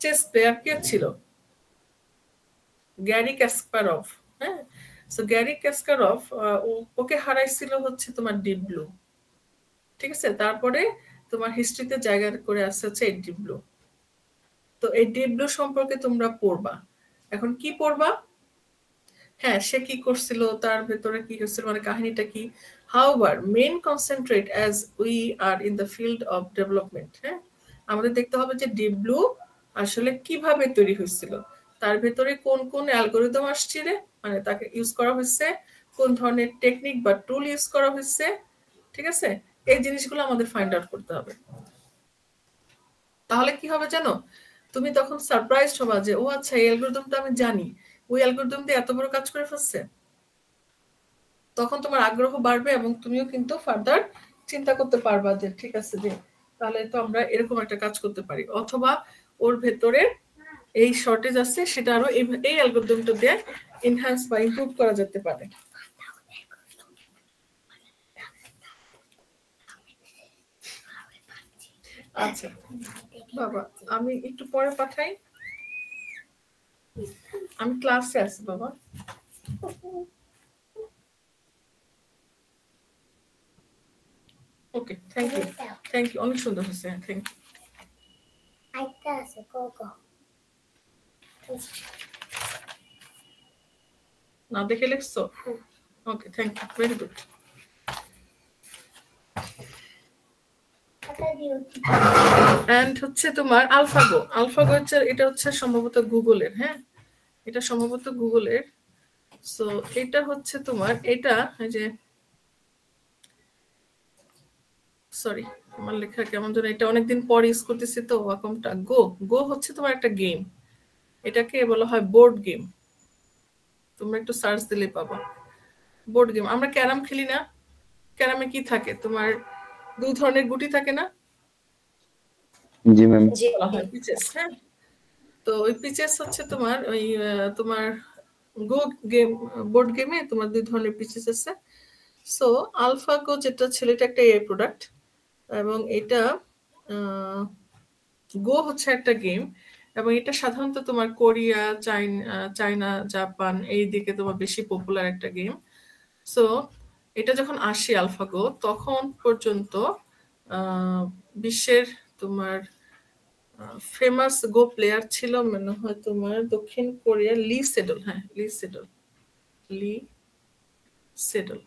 চেস প্লেয়ার কে ছিল? Garry Kasparov. হ্যাঁ, সো গ্যারি কাসপারভ ওকে হারাইছিল হচ্ছে তোমার ডিপ ব্লু, ঠিক আছে? তারপরে তোমার হিস্ট্রিতে জায়গা করে আসছে হচ্ছে এই ডিপ ব্লু। তো এই ডিপ ব্লু সম্পর্কে তোমরা পড়বা। এখন কি পড়বা? হ্যাঁ, সে কি করছিল, তার ভেতরে কি হচ্ছিল, মানে কাহিনীটা কি। However main concentrate as we are in the field of development. হ্যাঁ, আমাদের দেখতে হবে যে ডিপ ব্লু আসলে কিভাবে তৈরি হয়েছিল, তার ভেতরে কোন কোন অ্যালগোরিদম আসছে, মানে তাকে ইউজ করা হয়েছে, কোন ধরনের টেকনিক বা টুল ইউজ করা হয়েছে, ঠিক আছে? এই জিনিসগুলো আমাদের ফাইন্ড আউট করতে হবে। তাহলে কি হবে জানো, তুমি তখন সারপ্রাইজড হবা যে ও আচ্ছা এই অ্যালগরিদমটা আমি জানি, ওই অ্যালগরিদম দিয়ে এত বড় কাজ করে ফেলছে। তখন তোমার আগ্রহ বাড়বে এবং তুমিও কিন্তু ফার্দার চিন্তা করতে পারবা যে ঠিক আছে, যে তাহলে তো আমরা এরকম একটা কাজ করতে পারি, অথবা ওর ভেতরে এই শর্টেজ আছে, সেটা আরো এই অ্যালগরিদমটা দিয়ে এনহ্যান্স বা ইমপ্রুভ করা যেতে পারে। আচ্ছা বাবা, আমি একটু পরে পাঠাই, আমি ক্লাসে আছি বাবা। ওকে, থ্যাংক ইউ, অনেক সুন্দর হয়েছে, থ্যাংক ইউ। আইতা আছে, গো না দেখে লিখছো? Okay, thank you, very good. And হচ্ছে তোমার আলফাগো। আলফাগো হচ্ছে, এটা হচ্ছে সম্ভবত গুগলের, হ্যাঁ এটা সম্ভবত গুগলের। সো এটা হচ্ছে তোমার, এটা এই যে সরি আমার লেখা কেমন যেন, এটা অনেকদিন পর ইউজ করতেছি তো ওয়াকমটা। গো হচ্ছে তোমার একটা গেম, এটাকে বলা হয় বোর্ড গেম। তোমরা একটু সার্চ দিলে পাবা বোর্ড গেম। আমরা ক্যারাম খেলি না? ক্যারামে কি থাকে তোমার, দুই ধরনের গুটি থাকে না? জি ম্যাম। বলা হয় পিচেস, হ্যাঁ। তো ওই পিচেস হচ্ছে তোমার ওই তোমার গো গেম, বোর্ড গেমে তোমার দুই ধরনের পিচেস আছে। সো আলফাগো যেটা ছিল, এটা একটা এআই প্রোডাক্ট, এবং এটা গো হচ্ছে একটা গেম, এবং এটা সাধারণত তোমার কোরিয়া, চায়না, জাপান এই দিকে তোমার বেশি পপুলার একটা গেম। সো এটা যখন আসে আলফাগো, তখন পর্যন্ত বিশ্বের তোমার ফেমাস গো প্লেয়ার ছিল মনে হয় তোমার দক্ষিণ কোরিয়ার লি সেডল। হ্যাঁ, লি সেডল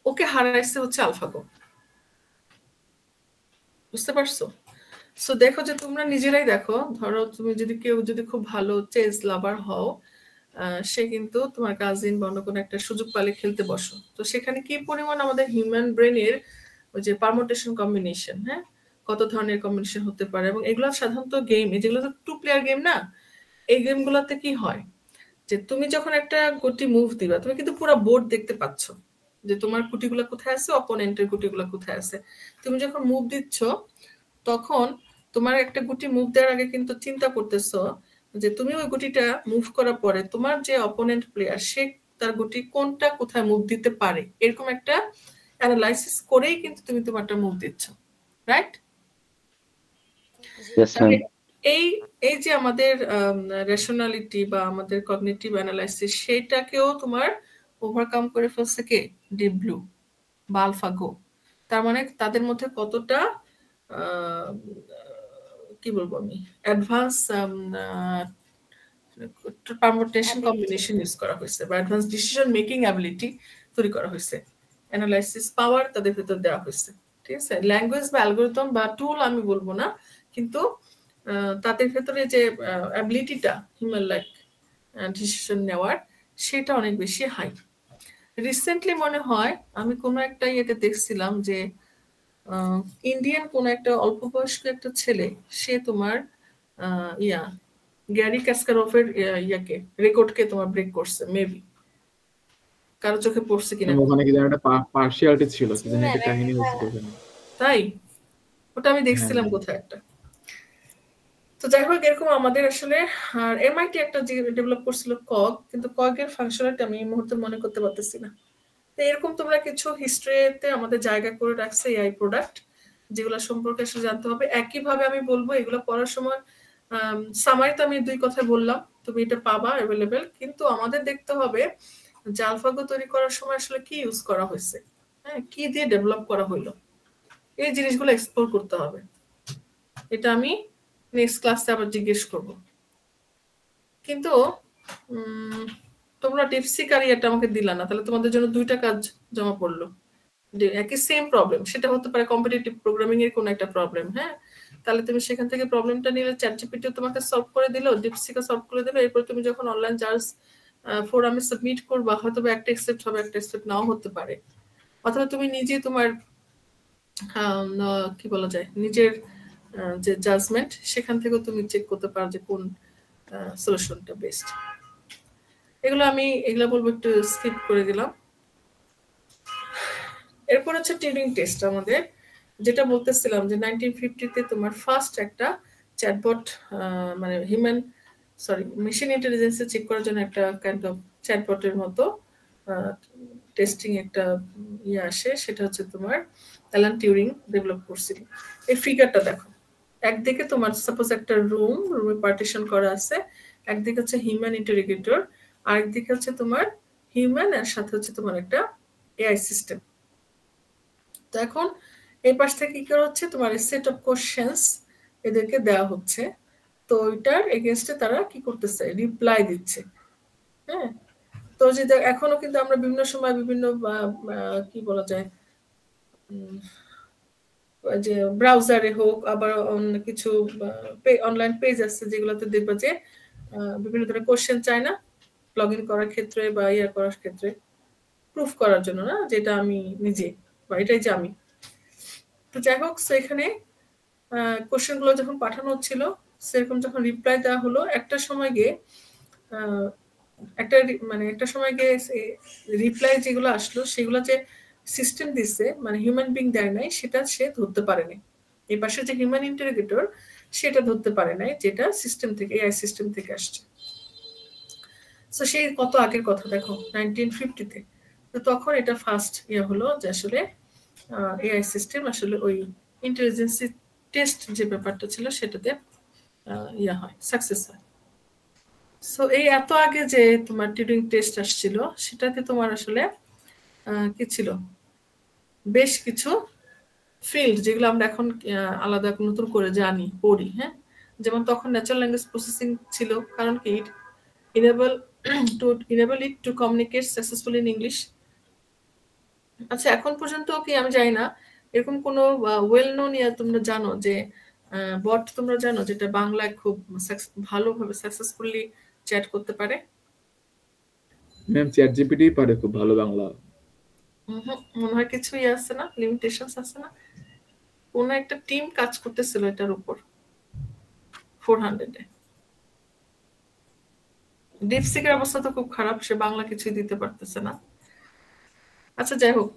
ওকে হারাইছে হচ্ছে আলফাগো, বুঝতে পারছো? সো দেখো যে তোমরা নিজেরাই দেখো, ধরো তুমি যদি কেউ যদি খুব ভালো চেস লাভার হও, সে কিন্তু তোমার কাজিন বা অন্য কোনো একটা সুযোগ পালে খেলতে বসো, তো সেখানে কি পরিমাণ আমাদের হিউম্যান ব্রেনের ওই যে পারমুটেশন কম্বিনেশন, হ্যাঁ কত ধরনের কম্বিনেশন হতে পারে। এবং এগুলো সাধারণত গেম, যেগুলো তো 2 প্লেয়ার গেম না, এই গেমগুলোতে কি হয় যে তুমি যখন একটা গুটি মুভ দিবা, তুমি কিন্তু পুরো বোর্ড দেখতে পাচ্ছ যে তোমার গুটিগুলো কোথায় আছে, অপোনেন্টের গুটিগুলো কোথায় আছে। তুমি যখন মুভ দিচ্ছ, তখন তোমার একটা গুটি মুভ দেওয়ার আগে কিন্তু চিন্তা করতেছো যে তুমি ওই গুটিটা মুভ করার পরে তোমার যে অপোনেন্ট প্লেয়ার, সে তার গুটি কোনটা কোথায় মুভ দিতে পারে, এরকম একটা অ্যানালাইসিস করেই কিন্তু তুমি তোমারটা মুভ দিচ্ছ, রাইট? Yes ma'am. এই এই যে আমাদের রেশনালিটি বা আমাদের কগনিটিভ অ্যানালাইসিস, সেটাকেও তোমার ওভারকাম করে ফেলছে কে? ডিপ ব্লু বা আলফাগো। তার মানে তাদের মধ্যে কতটা কি বলবো আমি, অ্যাডভান্স পারমুটেশন কম্বিনেশন ইউজ করা হয়েছে, বা অ্যাডভান্স ডিসিশন মেকিং অ্যাবিলিটি তৈরি করা হয়েছে, অ্যানালাইসিস পাওয়ার তাদের ভিতর দেওয়া হয়েছে, ঠিক আছে? ল্যাঙ্গুয়েজ বা অ্যালগরিদম বা টুল আমি বলবো না, কিন্তু তাদের ভেতরে যে অ্যাবিলিটিটা হিউম্যান লাইক ডিসিশন নেওয়ার, সেটা অনেক বেশি হাই। রিসেন্টলি মনে হয় আমি কোনো একটা ইয়েতে দেখছিলাম যে ইন্ডিয়ান কোন একটা অল্প বয়স্ক একটা ছেলে, সে তোমার গ্যারি কাসপারভের ইয়াকে রেকর্ডকে তোমার ব্রেক করছে, মেবি কারো চোখে পড়ছে কিনা। ওখানে কি যেন একটা পার্সিয়ালিটি ছিল, কি যেন একটা কাহিনী হয়েছিল ওখানে। তাই ওটা আমি দেখছিলাম কোথায় একটা। তো যাই হোক, এরকম আমাদের আসলে, আর এমআইটি একটা যে ডেভেলপ করছিল কগ, কিন্তু কগের ফাংশনালিটি আমি এই মুহূর্তে মনে করতে পারতেছি না। তো এরকম তোমরা কিছু হিস্ট্রিতে আমাদের জায়গা করে রাখছে এআই প্রোডাক্ট, যেগুলো সম্পর্কে আসলে জানতে হবে। একইভাবে আমি বলবো এগুলো পড়ার সময় সামারি তো আমি 2 কথা বললাম, তুমি এটা পাবা অ্যাভেলেবেল, কিন্তু আমাদের দেখতে হবে যে আলফাগো তৈরি করার সময় আসলে কি ইউজ করা হয়েছে, হ্যাঁ কি দিয়ে ডেভেলপ করা হইলো, এই জিনিসগুলো এক্সপ্লোর করতে হবে। এটা আমি নেক্সট ক্লাসে আবার জিজ্ঞেস করব। কিন্তু তোমরা ডিপসিক আর এটা আমাকে দিলা না, তাহলে তোমাদের জন্য 2টা কাজ জমা পড়লো, একই সেম প্রবলেম। সেটা হতে পারে কম্পিটিটিভ প্রোগ্রামিং এর কোনো একটা প্রবলেম, হ্যাঁ তাহলে তুমি সেখান থেকে প্রবলেমটা নিলে চ্যাটজিপিটি তোমাকে সলভ করে দিলো, ডিপসিকা সলভ করে দিলো, এরপর তুমি যখন অনলাইন চার্জ ফোরামে সাবমিট করবা, হয়তো একটা অ্যাকসেপ্ট হবে, একটা অ্যাকসেপ্ট নাও হতে পারে, অথবা তুমি নিজে তোমার কি বলা যায় নিজের যে জাজমেন্ট, সেখান থেকেও তুমি চেক করতে পারো যে কোন সলিউশনটা বেস্ট। এগুলো বলবো, একটু স্কিপ করে দিলাম। এরপর হচ্ছে টিউরিং টেস্ট আমাদের, যেটা বলতেছিলাম যে 1950-তে তোমার ফার্স্ট একটা চ্যাটবট, মানে মেশিন ইন্টেলিজেন্স চেক করার জন্য একটা কাইন্ড অফ চ্যাটবটের মতো টেস্টিং একটা ইয়ে আসে, সেটা হচ্ছে তোমার অ্যালান টিউরিং ডেভেলপ করছিল। এই ফিগারটা দেখো, একদিকে তোমার সাপোজ একটা রুমে পার্টিশন করা আছে, একদিকে হচ্ছে হিউম্যান ইন্টারোগেটর, আরেকদিকে হচ্ছে তোমার হিউম্যান, আর সাথে হচ্ছে তোমার একটা এআই সিস্টেম। তো এখন এই পাশ থেকে কি করা হচ্ছে, তোমার সেট অফ কোশ্চেন্স এদেরকে দেওয়া হচ্ছে, তো ওইটার এগেইনস্টে তারা কি করতেছে, রিপ্লাই দিচ্ছে। হ্যাঁ, তো যে এখনো কিন্তু আমরা বিভিন্ন সময় বিভিন্ন কি বলা যায় যে ব্রাউজারে হোক, আবার অন্য কিছু অনলাইন পেজ আছে যেগুলোতে দেখবা যে বিভিন্ন ধরনের কোশ্চেন চায় না লগ ইন করার ক্ষেত্রে বা ইয়ে করার ক্ষেত্রে, প্রুফ করার জন্য না যেটা আমি নিজে বা এটাই যে আমি। তো যাই হোক, এখানে কোশ্চেন গুলো যখন পাঠানো হচ্ছিল, সেরকম যখন রিপ্লাই দেওয়া হলো, একটা সময় গিয়ে একটা সময় গিয়ে রিপ্লাই যেগুলো আসলো সেগুলো যে সিস্টেম দিচ্ছে, মানে হিউম্যান বিং দেয় নাই, সেটা সে ধরতে পারেনি। এই পাশে যে হিউম্যান ইন্টারোগেটর সেটা ধরতে পারে নাই, যেটা সিস্টেম থেকে, এআই সিস্টেম থেকে আসছে। তো সেই কত আগের কথা দেখো, 1950-তে। তো তখন এটা ফার্স্ট হলো যে আসলে এআই সিস্টেম আসলে ওই ইন্টেলিজেন্সি টেস্ট যে ব্যাপারটা ছিল সেটাতে হয়, সাকসেস হয়। সো এই এত আগে যে তোমার টিউরিং টেস্ট আসছিল, সেটাতে তোমার আসলে কি ছিল, বেশ কিছু ফিল্ড যেগুলো আমরা এখন আলাদা নতুন করে জানি, পড়ি। হ্যাঁ, যেমন তখন ন্যাচারাল ল্যাঙ্গুয়েজ প্রসেসিং ছিল, কারণ কি enable it to communicate successfully in English। আচ্ছা, এখন পর্যন্ত কি আমি জানি না এরকম কোনো ওয়েল নোন তোমরা জানো যে বট তোমরা জানো যেটা বাংলায় খুব ভালোভাবে সাকসেসফুলি চ্যাট করতে পারে? ম্যাম চ্যাট জিপিটি পারে খুব ভালো বাংলা। মনে হয় কিছু আছে না, লিমিটেশনস আছে না? কোন একটা টিম কাজ করতেছিল এটার উপর 400-এ। ডিপসিকের অবস্থা তো খুব খারাপ, সে বাংলা কিছুই দিতে পারতেছে না। আচ্ছা, যাই হোক,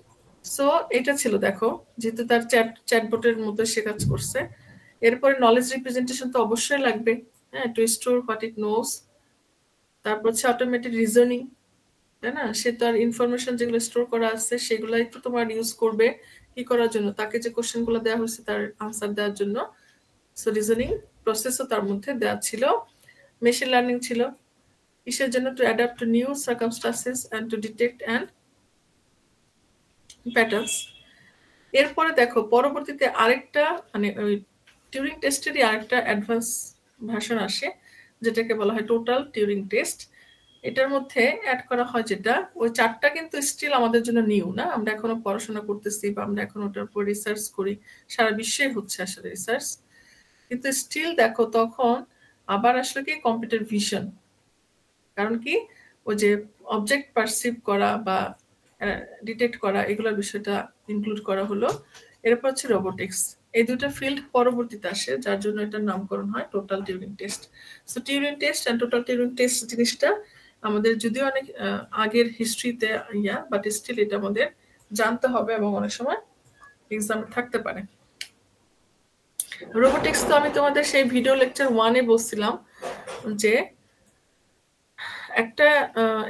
সো এটা ছিল, দেখো যেহেতু তার চ্যাটবটের মতো সে কাজ করছে। এরপরে নলেজ রিপ্রেজেন্টেশন তো অবশ্যই লাগবে, হ্যাঁ, to store what it knows. তারপর হচ্ছে অটোমেটেড রিজনিং, তাই না? সে তার ইনফরমেশন যেগুলো স্টোর করা আছে সেগুলাই তো তোমার ইউজ করবে কি করার জন্য, তাকে যে কোশ্চেন গুলো দেওয়া হয়েছে তার আনসার দেওয়ার জন্য। সো রিজনিং প্রসেসও তার মধ্যে দেওয়া ছিল। মেশিন লার্নিং ছিল কিসের জন্য? To adapt to new circumstances and to detect and patterns. এরপরে দেখো পরবর্তীতে আরেকটা, মানে ওই টিউরিং টেস্টেরই আরেকটা অ্যাডভান্স ভার্সন আসে, যেটাকে বলা হয় টোটাল টিউরিং টেস্ট। এটার মধ্যে অ্যাড করা হয় যেটা, ওই চারটা কিন্তু স্টিল আমাদের জন্য নিউ না, আমরা এখনো পড়াশোনা করতেছি বা আমরা এখন ওটার উপর রিসার্চ করি, সারা বিশ্বে হচ্ছে আসলে রিসার্চ, কিন্তু স্টিল দেখো তখন আবার আসলে কি কম্পিউটার ভিশন। কারণ কি, ওই যে অবজেক্ট পারসিভ করা বা ডিটেক্ট করা, এগুলোর বিষয়টা ইনক্লুড করা হলো। এরপর হচ্ছে রোবোটিক্স। এই দুটো ফিল্ড পরবর্তীতে আসে, যার জন্য এটার নামকরণ হয় total Turing test. So Turing test and total Turing test জিনিসটা আমাদের যদিও অনেক আগের হিস্ট্রিতে বাট স্টিল এটা আমাদের জানতে হবে এবং অনেক সময় এক্সাম থাকতে পারে। রোবোটিক্স তো আমি তোমাদের সেই ভিডিও লেকচার 1-এ বলছিলাম যে একটা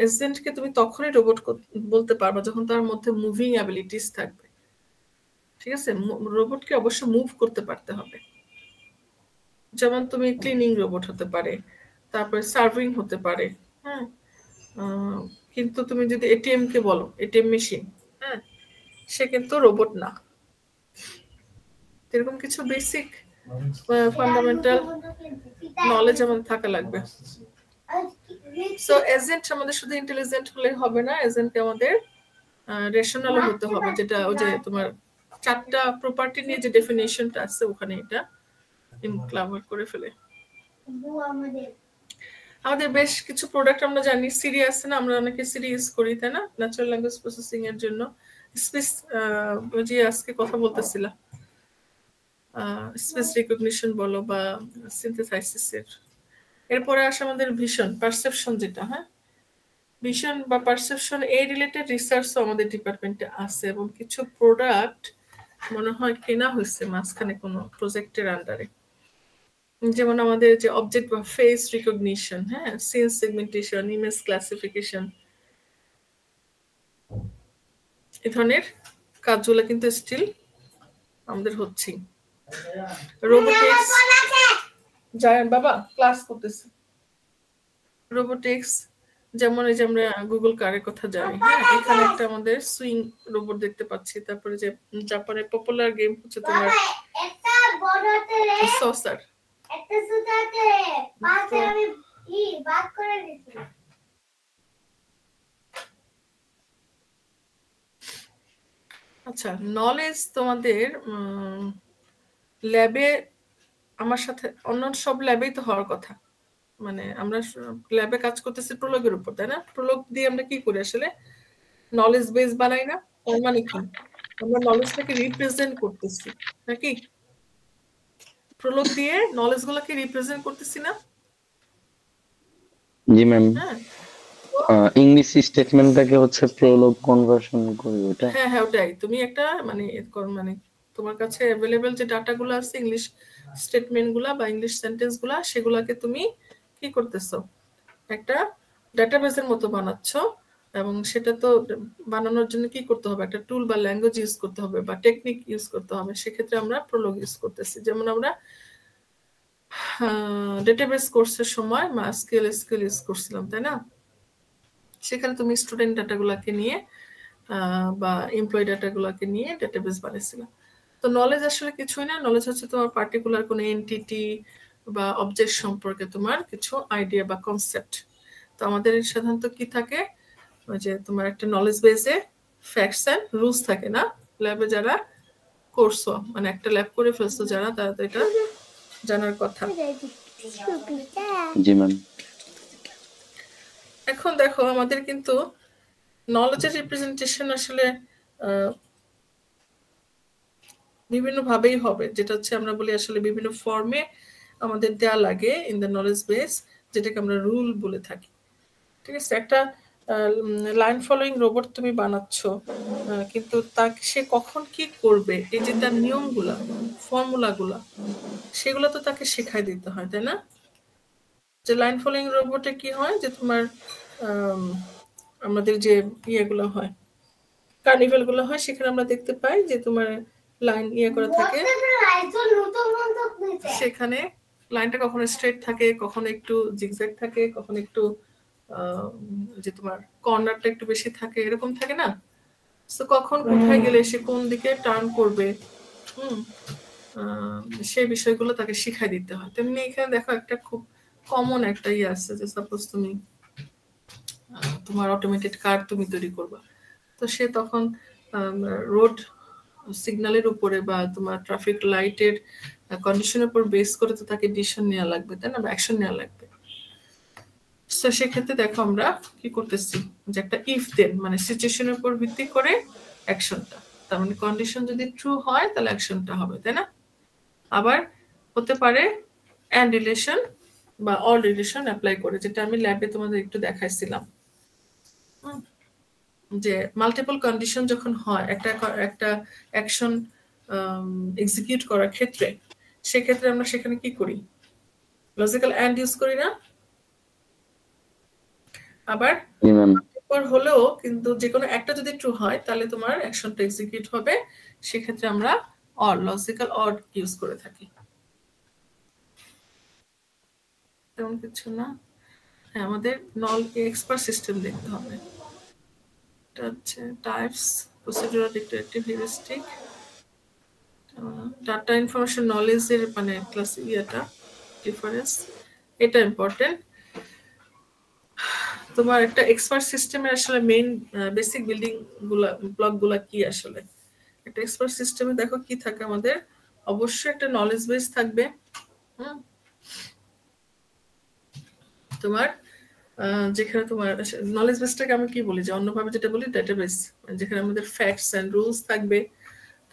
এজেন্টকে তুমি তখনই রোবট বলতে পারবা যখন তার মধ্যে মুভিং অ্যাবিলিটিস থাকবে। ঠিক আছে, রোবটকে অবশ্য মুভ করতে পারতে হবে। যেমন তুমি ক্লিনিং রোবট হতে পারে, তারপরে সার্ভিং হতে পারে, হ্যাঁ, কিন্তু তুমি যদি এটিএম কে বলো এটিএম মেশিন, হ্যাঁ, সে কিন্তু রোবট না। এরকম কিছু বেসিক ফান্ডামেন্টাল নলেজ আমাদের থাকা লাগবে। সো এজেন্ট আমাদের শুধু ইন্টেলিজেন্ট হলে হবে না, এজেন্টকে আমাদের রেশনালও হতে হবে, যেটা ওই যে তোমার চারটা প্রপার্টি নিয়ে যে ডেফিনিশনটা আছে ওখানে এটা ইনক্লুড করে ফেলে। আমাদের বেশ কিছু প্রোডাক্ট আমরা জানি, সিরি আছে না, আমরা অনেকে সিরি ইউজ করি, তাই না, ন্যাচারাল ল্যাঙ্গুয়েজ প্রসেসিং এর জন্য। স্পিচ যে আজকে কথা বলতেছিলাম, স্পিচ রিকগনিশন বলো বা সিনথেসাইসিসের। এরপরে আসে আমাদের ভিশন, পারসেপশন যেটা, হ্যাঁ, ভিশন বা পারসেপশন এই রিলেটেড রিসার্চও আমাদের ডিপার্টমেন্টে আছে, এবং কিছু প্রোডাক্ট মনে হয় কেনা হয়েছে মাঝখানে কোনো প্রজেক্টের আন্ডারে। যেমন আমাদের যে অবজেক্ট বা ফেস রিকগনিশন, হ্যাঁ, সিন সেগমেন্টেশন, ইমেজ ক্লাসিফিকেশন, এই ধরনের কাজগুলো কিন্তু স্টিল আমাদের হচ্ছে। রোবোটিক্স, জায়ান বাবা ক্লাস করতেছে। রোবোটিক্স যেমন এই যে আমরা গুগল কারের কথা জানি, হ্যাঁ, এখানে একটা আমাদের সুইং রোবট দেখতে পাচ্ছি। তারপরে যে জাপানের পপুলার গেম হচ্ছে তোমার সসার। আচ্ছা, নলেজ তোমাদের ল্যাবে আমার সাথে অন্য সব ল্যাবেই তো হওয়ার কথা। মানে আমরা ল্যাবে কাজ করতেছি প্রোলগের উপর, তাই না? প্রোলগ দিয়ে আমরা কি করি আসলে? নলেজ বেস বানাই না? তার মানে কি আমরা নলেজটাকে রিপ্রেজেন্ট করতেছি নাকি? প্রোলগ দিয়ে নলেজ গুলাকে রিপ্রেজেন্ট করতেছি না? জি ম্যাম, হ্যাঁ ইংলিশ স্টেটমেন্টটাকে হচ্ছে প্রোলগ কনভার্সন করি ওটা। হ্যাঁ হ্যাঁ, ওটাই। তুমি একটা মানে মানে তোমার কাছে অ্যাভেলেবেল যে ডাটাগুলো আছে, ইংলিশ স্টেটমেন্ট গুলা বা ইংলিশ সেন্টেন্স গুলা, সেগুলাকে তুমি কি করতেছো? একটা ডাটাবেসের মতো বানাচ্ছ, এবং সেটা তো বানানোর জন্য কি করতে হবে? একটা টুল বা ল্যাঙ্গুয়েজ ইউজ করতে হবে বা টেকনিক ইউজ করতে হবে। সেক্ষেত্রে আমরা প্রোলগ ইউজ করতেছি। যেমন আমরা ডেটাবেস কোর্সের সময় মাইস্কুয়েল এসকিউএল ইউজ করছিলাম, তাই না? সেখানে তুমি স্টুডেন্ট ডাটাগুলোকে নিয়ে বা এমপ্লয়ি ডাটাগুলোকে নিয়ে ডেটাবেস বানিয়েছিলাম। তো নলেজ আসলে কিছুই না, নলেজ হচ্ছে তোমার পার্টিকুলার কোনো এন্টিটি বা অবজেক্ট সম্পর্কে তোমার কিছু আইডিয়া বা কনসেপ্ট। তো আমাদের সাধারণত কি থাকে, ওই যে তোমার একটা নলেজ বেসে ফ্যাক্টস এন্ড রুলস থাকে না? ল্যাবে যারা করছো, মানে একটা ল্যাব করে ফেলছো যারা, তারা তো এটা জানার কথা। জি ম্যাম। এখন দেখো, আমাদের কিন্তু নলেজের রিপ্রেজেন্টেশন আসলে বিভিন্ন ভাবেই হবে, যেটা হচ্ছে আমরা বলি আসলে বিভিন্ন ফর্মে আমাদের দেয়া লাগে ইন দ্য নলেজ বেস, যেটাকে আমরা রুল বলে থাকি। ঠিক আছে? একটা লাইন ফলোয়িং রোবট তুমি বানাচ্ছ, কিন্তু তাকে সে কখন কি করবে, এই যে তার নিয়মগুলা, ফর্মুলাগুলা, সেগুলো তো তাকে শেখাই দিতে হয়, তাই না? যে লাইন ফলোয়িং রোবটে কি হয়, যে তোমার আমাদের যে ইয়েগুলো হয়, কার্নিভেল গুলো হয়, সেখানে আমরা দেখতে পাই যে তোমার লাইন করা থাকে, সেখানে লাইনটা কখনো স্ট্রেট থাকে, কখনো একটু জিগজ্যাগ থাকে, কখনো একটু যে তোমার কর্নারটা একটু বেশি থাকে, এরকম থাকে না? তো কখন কোথায় গেলে সে কোন দিকে টার্ন করবে, সেই বিষয়গুলো তাকে শিখাই দিতে হয়। তেমনি এখানে দেখো একটা খুব কমন একটা আছে, যে সাপোজ তুমি তোমার অটোমেটেড কার তুমি তৈরি করবা, তো সে তখন রোড সিগন্যালের উপরে বা তোমার ট্রাফিক লাইটের কন্ডিশনের উপর বেস করে তো তাকে ডিসিশন নেওয়া লাগবে, তাই না? বা অ্যাকশন নেওয়া লাগবে। তো সেক্ষেত্রে দেখো আমরা কি করতেছি, যে একটা ইফ দেন, মানে সিচুয়েশনের উপর ভিত্তি করে অ্যাকশনটা, তার মানে কন্ডিশন যদি ট্রু হয় তাহলে অ্যাকশনটা হবে, তাই না? আবার হতে পারে অ্যান্ড রিলেশন বা অল রিলেশন অ্যাপ্লাই করে, যেটা আমি ল্যাবে তোমাদের একটু দেখাইছিলাম। যে মাল্টিপল কন্ডিশন যখন হয় একটা অ্যাকশন এক্সিকিউট করার ক্ষেত্রে, সেক্ষেত্রে আমরা সেখানে কি করি? লজিক্যাল অ্যান্ড ইউজ করি না? আবার হলেও কিন্তু যে কোনো একটা যদি ট্রু হয় তাহলে তোমার অ্যাকশনটা এক্সিকিউট হবে, সেক্ষেত্রে আমরা অর, লজিক্যাল অর ইউজ করে থাকি। তেমন কিছু না। হ্যাঁ, আমাদের নল এক্সপার্ট সিস্টেম দেখতে হবে। এটা হচ্ছে types, procedural, declarative, heuristic, data information নলেজের মানে ক্লাস ডিফারেন্স, এটা ইম্পর্টেন্ট। তোমার একটা এক্সপার্ট সিস্টেমের আসলে মেইন বেসিক বিল্ডিং গুলা, ব্লক গুলা কি আসলে? একটা এক্সপার্ট সিস্টেমে দেখো কি থাকে আমাদের, অবশ্যই একটা নলেজ বেস থাকবে। তোমার যেখানে তোমার নলেজ বেসটাকে আমি কি বলি, যে অন্যভাবে যেটা বলি ডেটাবেস, যেখানে আমাদের ফ্যাক্টস এন্ড রুলস থাকবে।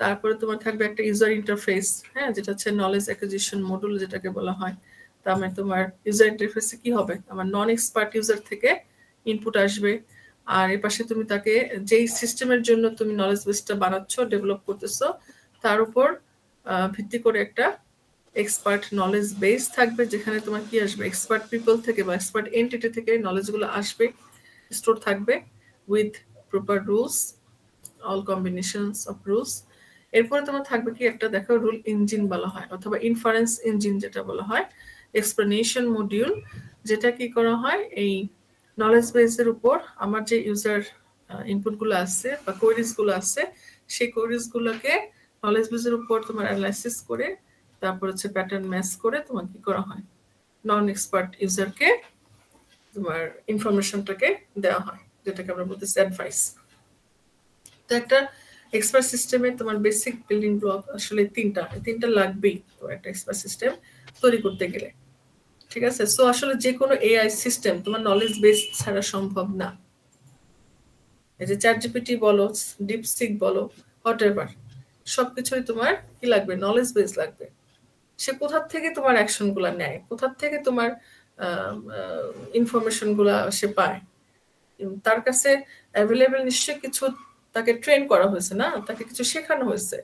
তারপরে তোমার থাকবে একটা ইউজার ইন্টারফেস, হ্যাঁ, যেটা হচ্ছে নলেজ অ্যাকুইজিশন মডিউল যেটাকে বলা হয়। তার মানে তোমার ইউজার ইন্টারফেসে কি হবে, আমার নন এক্সপার্ট ইউজার থেকে ইনপুট আসবে, আর এর পাশে তুমি তাকে যেই সিস্টেমের জন্য তুমি নলেজ বেসটা বানাচ্ছ, ডেভেলপ করতেছো, তার উপর ভিত্তি করে একটা এক্সপার্ট নলেজ বেস থাকবে, যেখানে তোমার কি আসবে, এক্সপার্ট পিপল থেকে বা এক্সপার্ট এন্টিটি থেকে নলেজগুলো আসবে, স্টোর থাকবে with proper rules, all combinations of rules. এরপরে তোমার থাকবে কি একটা, দেখো, রুল ইঞ্জিন বলা হয়, অথবা ইনফারেন্স ইঞ্জিন যেটা বলা হয়, এক্সপ্লেনেশন মডিউল, যেটা কি করা হয়, এই নলেজ বেসের উপর আমার যে ইউজার ইনপুটগুলো আছে বা কোয়েরিজগুলো আছে, সেই কোয়েরিজগুলোকে নলেজ বেসের উপর তোমার অ্যানালাইসিস করে, তারপর হচ্ছে প্যাটার্ন ম্যাচ করে তোমার কি করা হয়, নন এক্সপার্ট ইউজারকে তোমার ইনফরমেশনটাকে দেওয়া হয়, যেটাকে আমরা বলতেছি অ্যাডভাইস। তো একটা এক্সপার্ট সিস্টেমে তোমার বেসিক বিল্ডিং ব্লক আসলে তিনটা লাগবেই তো একটা এক্সপার্ট সিস্টেম তৈরি করতে গেলে, ঠিক আছে? সো আসলে যে কোনো এআই সিস্টেম তোমার নলেজ বেস ছাড়া সম্ভব না। এই যে চ্যাট জিপিটি বলো, ডিপসিক বলো, হোয়াটএভার, সবকিছুই তোমার কি লাগবে? নলেজ বেস লাগবে। সে কোথা থেকে তোমার অ্যাকশন গুলা নেয়, কোথা থেকে তোমার ইনফরমেশন গুলা সে পায়, তার কাছে অ্যাভেলেবেল নিশ্চয়ই কিছু তাকে ট্রেন করা হয়েছে না, তাকে কিছু শেখানো হয়েছে,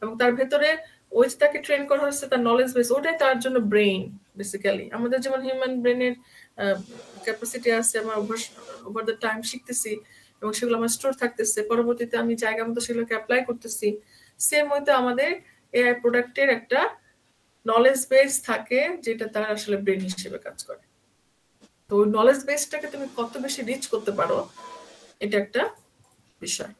এবং তার ভেতরে ওই যে তাকে ট্রেন করা হয়েছে তার নলেজ বেস, ওটাই তার জন্য ব্রেইন বেসিক্যালি। আমাদের যেমন হিউম্যান ব্রেনের ক্যাপাসিটি আছে, আমরা ওভার দ্য টাইম শিখতেছি এবং সেগুলো আমার স্টোর থাকতেছে, পরবর্তীতে আমি জায়গা মতো সেগুলোকে অ্যাপ্লাই করতেছি। সেম হয়তো আমাদের এআই প্রোডাক্টের একটা নলেজ বেস থাকে যেটা তার আসলে ব্রেন হিসেবে কাজ করে। তো ওই নলেজ বেসটাকে তুমি কত বেশি রিচ করতে পারো, এটা একটা বিষয়।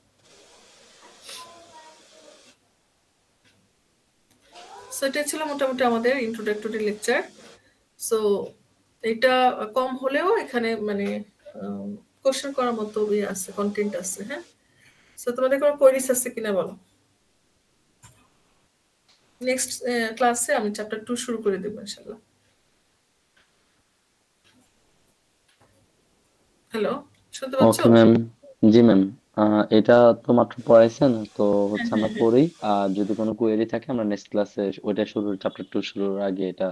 সো এটা ছিল মোটামুটি আমাদের ইন্ট্রোডাক্টরি লেকচার। সো এটা কম হলেও এখানে মানে কোশ্চেন করার মতো ইয়ে আছে, কন্টেন্ট আছে। হ্যাঁ, সো তোমাদের কোনো কোয়েরিজ আছে কিনা বলো। নেক্সট ক্লাসে আমি চ্যাপ্টার 2 শুরু করে দেবো ইনশাআল্লাহ। হ্যালো, শুনতে পাচ্ছ? Okay ma'am. জি ম্যাম, এটা তো মাত্র পড়াইছেন, তো হচ্ছে আমরা পড়ি, আর যদি কোনো কোয়েরি থাকে আমরা নেক্সট ক্লাসে ওইটা চ্যাপ্টার 2 শুরুর আগে এটা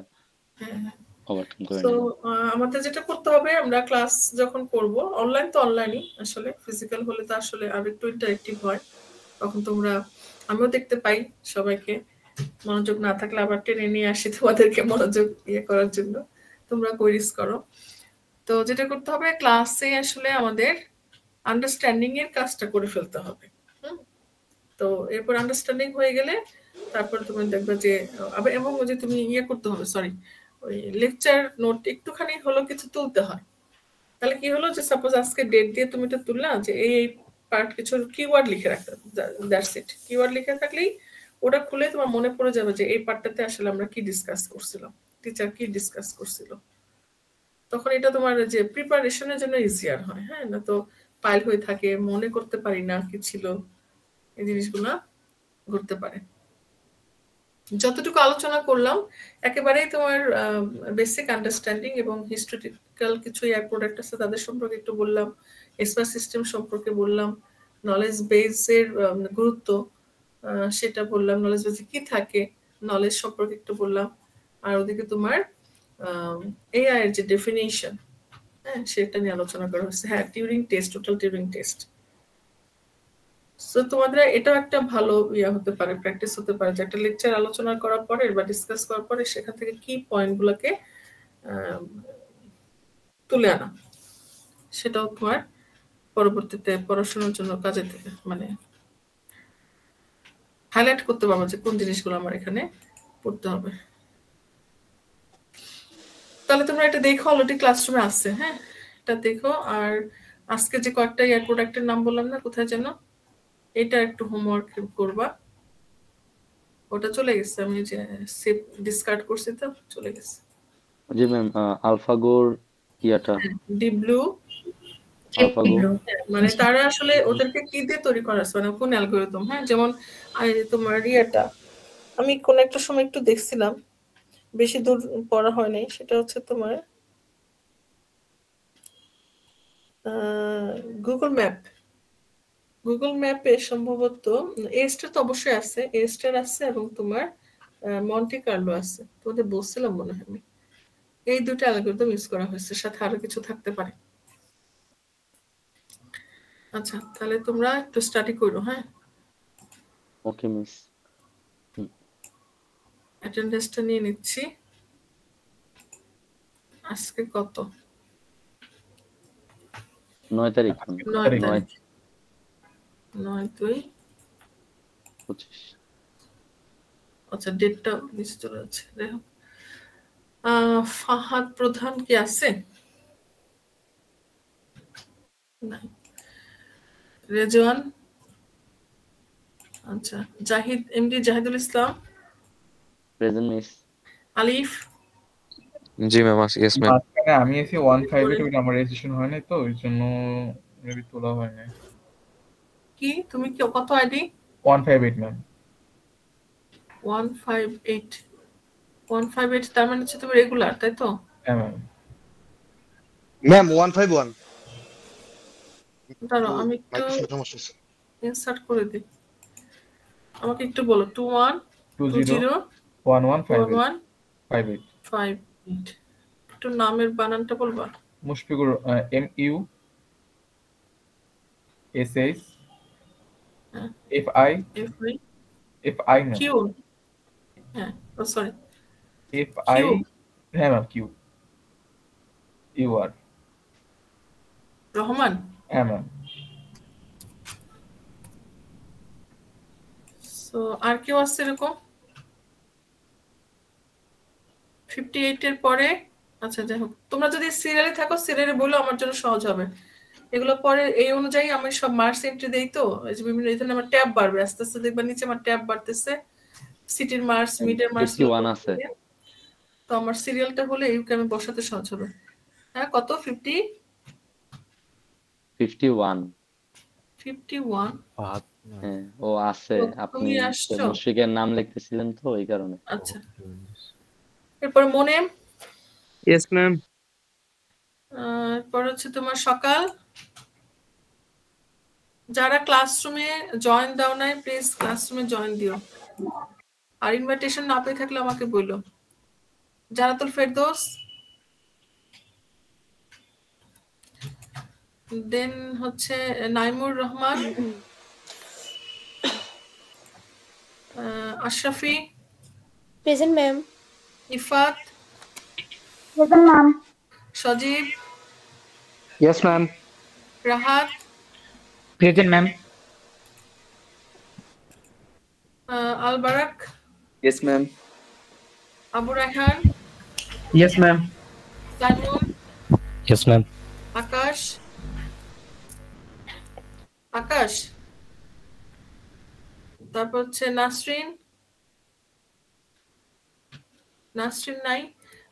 ওভারকাম করে সো নেব। আমাদের যেটা করতে হবে, আমরা ক্লাস যখন করব, অনলাইন তো অনলাইনই, আসলে ফিজিক্যাল হলে তো আসলে আর একটু ইন্টারেক্টিভ হয়, তখন তোমরা আমিও দেখতে পাই সবাইকে, মনোযোগ না থাকলে আবার টেনে নিয়ে আসি তোমাদেরকে মনোযোগ ইয়ে করার জন্য, তোমরা কোয়েরিজ করো। তো যেটা করতে হবে, ক্লাসে আসলে আমাদের আন্ডারস্ট্যান্ডিং এর কাজটা করে ফেলতে হবে। তো এরপর আন্ডারস্ট্যান্ডিং হয়ে গেলে তারপর তুমি দেখবে যে আবার, এবং যে তুমি ইয়ে করতে হবে, সরি, ওই লেকচার নোট একটুখানি হলো কিছু তুলতে হয়। তাহলে কি হলো যে সাপোজ আজকে ডেট দিয়ে তুমি এটা তুললা যে এই পার্ট কিছু কিওয়ার্ড লিখে রাখতে, দ্যাটস ইট। কিওয়ার্ড লিখে থাকলেই ওটা খুলে তোমার মনে পড়ে যাবে যে এই পার্টটাতে আসলে আমরা কি ডিসকাস করছিলাম, টিচার কি ডিসকাস করছিল। তখন এটা তোমার যে প্রিপারেশনের জন্য ইজিয়ার হয়। হ্যাঁ, না তো পাইল হয়ে থাকে, মনে করতে পারি না কি ছিল, এই জিনিসগুলা ঘটতে পারে। যতটুকু আলোচনা করলাম একেবারেই তোমার বেসিক আন্ডারস্ট্যান্ডিং এবং হিস্টোরিক্যাল কিছু এয়ার প্রোডাক্ট আছে তাদের সম্পর্কে একটু বললাম, এসপার সিস্টেম সম্পর্কে বললাম, নলেজ বেসের গুরুত্ব সেটা বললাম, নলেজ বেসে কি থাকে নলেজ সম্পর্কে একটু বললাম, আর ওদিকে তোমার এআই এর যে ডেফিনিশন, হ্যাঁ, সেটা নিয়ে আলোচনা করা হয়েছে। হ্যাঁ, Turing test, total Turing test. So তোমাদের এটাও একটা ভালো ইয়া হতে পারে, প্র্যাকটিস হতে পারে, যে একটা লেকচার আলোচনা করার পরে বা ডিসকাস করার পরে সেখান থেকে কি পয়েন্টগুলোকে তুলে আনা, সেটাও তোমার পরবর্তীতে পড়াশোনার জন্য কাজে দেবে, মানে হাইলাইট করতে পারবো যে কোন জিনিসগুলো আমার এখানে পড়তে হবে। তাহলে তোমরা এটা দেখো, অলরেডি ক্লাসরুমে আছে। হ্যাঁ, এটা দেখো। আর আজকে যে কয়েকটা এয়ার প্রোডাক্টের নাম বললাম না, কোথায় যেন, এটা একটু হোমওয়ার্ক করবা। ওটা চলে গেছে, আমি যে সেভ ডিসকার্ড করছি তো চলে গেছে। জি ম্যাম, আলফাগোর ইয়াটা, ডিপ ব্লু, আলফাগো মানে তারা আসলে ওদেরকে কি দিয়ে তৈরি করা আছে, মানে কোন অ্যালগরিদম। হ্যাঁ, যেমন তোমার ইয়েটা আমি কোন একটা সময় একটু দেখছিলাম, বেশি দূর পড়া হয় নাই, সেটা হচ্ছে তোমার গুগল ম্যাপ। গুগল ম্যাপে সম্ভবত এস্টার তো অবশ্যই আছে, এস্টার আছে এবং তোমার মন্টি কার্লো আছে, তোমাদের বলছিলাম মনে হয় আমি। এই দুটো অ্যালগরিদম ইউজ করা হয়েছে, সাথে আরো কিছু থাকতে পারে। আচ্ছা, তাহলে তোমরা একটু স্টাডি করো। হ্যাঁ, ওকে মিস। অ্যাটেন্ডেন্সটা নিয়ে নিচ্ছি। আজকে কত? 9 তারিখ। 9 তারিখ, 9/2/25। আচ্ছা, ডেটটা নিচে চলে যাচ্ছে। দেখো, ফাহাদ প্রধান কি আছে? নাই। রেজওয়ান, আচ্ছা, জাহিদ, এমডি জাহিদুল ইসলাম, প্রেজেন্ট মিস। আলিফ, জি ম্যাম, ইয়েস ম্যাম। মাঝখানে আমি এসে 158 ওইটা আমার রেজিস্ট্রেশন হয় নাই, তো ওই জন্য মেবি তোলা হয় নাই। কি তুমি কি কত আইডি? 158 ম্যাম। 158 158 তার মানে হচ্ছে তুমি রেগুলার, তাই তো? হ্যাঁ ম্যাম। ম্যাম 151 দাঁড়াও আমি একটু মাইক্রোফোন সমস্যা হচ্ছে। ইনসার্ট করে দিই, আমাকে একটু বলো। 20 1158 58 একটু নামের বানানটা বলবা? মুশফিকুর, MUSH হ্যাঁ, FI FI FI না কিউ, হ্যাঁ ও সরি FI, কিউ হ্যাঁ ম্যাম, কিউ UR, রহমান। হ্যাঁ ম্যাম। সো আর কেউ আছে এরকম 58 এর পরে? আচ্ছা যাই হোক, তোমরা যদি সিরিয়ালে থাকো সিরিয়ালে বলো, আমার জন্য সহজ হবে। এগুলো পরে এই অনুযায়ী আমি সব মার্কস এন্ট্রি দেই, তো এই যে বিভিন্ন এখানে আমার ট্যাব বাড়বে আস্তে আস্তে, দেখবা নিচে আমার ট্যাব বাড়তেছে, সিটির মার্কস, মিডের মার্কস, 51 আছে। তো আমার সিরিয়ালটা হলে ইউকে আমি বসাতে সহজ হবে। হ্যাঁ কত? 51 হ্যাঁ ও আছে। তো আপনি তুমি আসছো? মুশফিকের নাম লিখতেছিলেন তো এই কারণে। আচ্ছা, এরপর মনে, ইয়েস ম্যাম। এরপর হচ্ছে তোমার সকাল। যারা ক্লাসরুমে জয়েন দাও নাই প্লিজ ক্লাসরুমে জয়েন দিও, আর ইনভাইটেশন না পেয়ে থাকলে আমাকে বললো। জানাতুল ফেরদৌস, দেন হচ্ছে Naimur Rahman, Ashrafi, present ma'am. Iffat, present ma'am. Sajib, yes ma'am. Rahat, present ma'am. Al Barak, yes ma'am. Abu Raihan, yes ma'am. Saimun, yes ma'am. Akash, Akash, তারপর হচ্ছে নাসরিন, নাসরিন নাই।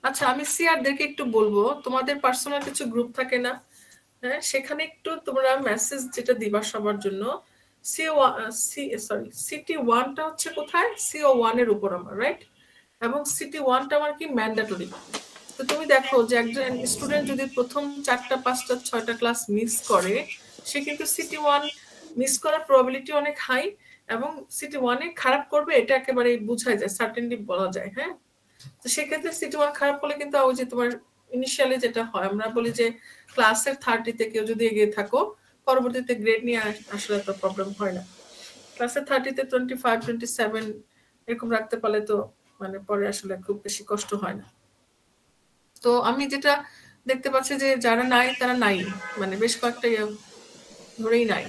আচ্ছা আমি সিআরদেরকে একটু বলবো, তোমাদের পার্সোনাল কিছু গ্রুপ থাকে না, হ্যাঁ সেখানে একটু তোমরা মেসেজ যেটা দিবা সবার জন্য, সিটি ওয়ানটা হচ্ছে কোথায়, CO1 এর উপর আমার, রাইট? এবং সিটি ওয়ানটা আমার কি ম্যান্ডেটরি। তো তুমি দেখো যে একজন স্টুডেন্ট যদি প্রথম 4টা 5টা 6টা ক্লাস মিস করে, সে কিন্তু সিটি ওয়ান মিস করার প্রবাবিলিটি অনেক হাই, এবং সিটি ওয়ানে খারাপ করবে এটা একেবারে বোঝাই যায়, সার্টেনলি বলা যায়। হ্যাঁ, তো সেক্ষেত্রে সিটি ওয়ান খারাপ করলে কিন্তু ওই যে তোমার ইনিশিয়ালি যেটা হয়, আমরা বলি যে ক্লাসের 30তে কেউ যদি এগিয়ে থাকো, পরবর্তীতে গ্রেড নিয়ে আসলে তো প্রবলেম হয় না। ক্লাসের 30তে 25 27 এরকম রাখতে পারলে তো মানে পরে আসলে খুব বেশি কষ্ট হয় না। তো আমি যেটা দেখতে পাচ্ছি যে যারা নাই তারা নাই, মানে বেশ কয়েকটা ধরেই নাই।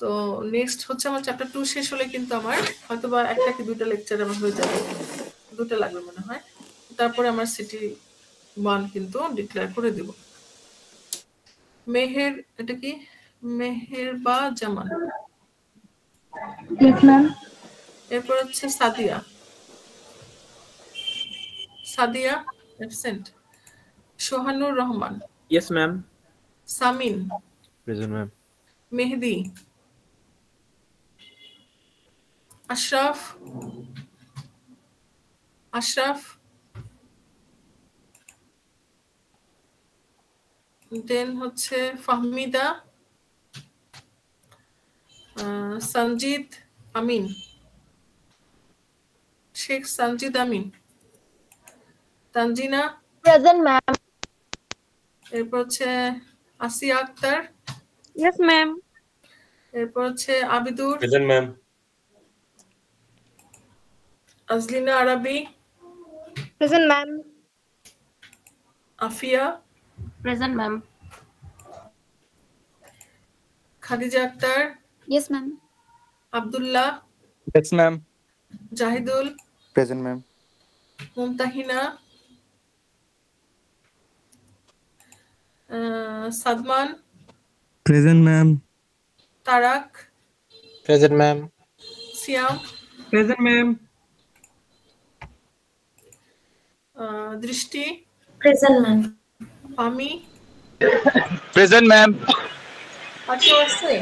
তো নেক্সট হচ্ছে আমার চ্যাপ্টার 2 শেষ হলে কিন্তু আমার হয়তো বা 1টা কি 2টা লেকচার আমার হয়ে যাবে, 2টা লাগবে মনে হয়। তারপরে আমার সিটি 1 কিন্তু ডিক্লেয়ার করে দিব। মেহের, এটা কি মেহেরবা জামান, ইয়েস ম্যাম। এরপর হচ্ছে Sadia, Sadia absent. Sohanur Rahman, yes ma'am. Samin, present ma'am. Mehedi, Ashraf, Ashraf, then হচ্ছে ফাহমিদা, সঞ্জিত আমিন, শেখ সঞ্জিত আমিন, তানজিনা, প্রেজেন্ট ম্যাম। এরপর হচ্ছে আসিয়া আক্তার, ইয়েস ম্যাম। এরপর হচ্ছে Abidur, present ma'am. Azlina Arabi, present ma'am. Afia, present ma'am. Khadija Akter, yes ma'am. Abdullah, yes ma'am. Jahidul, present ma'am. Mumtahina, Sadman, present ma'am. Tarak, present ma'am. Siam, present ma'am. Drishti, present ma'am. পামি, present ma'am. আর কেউ আছে?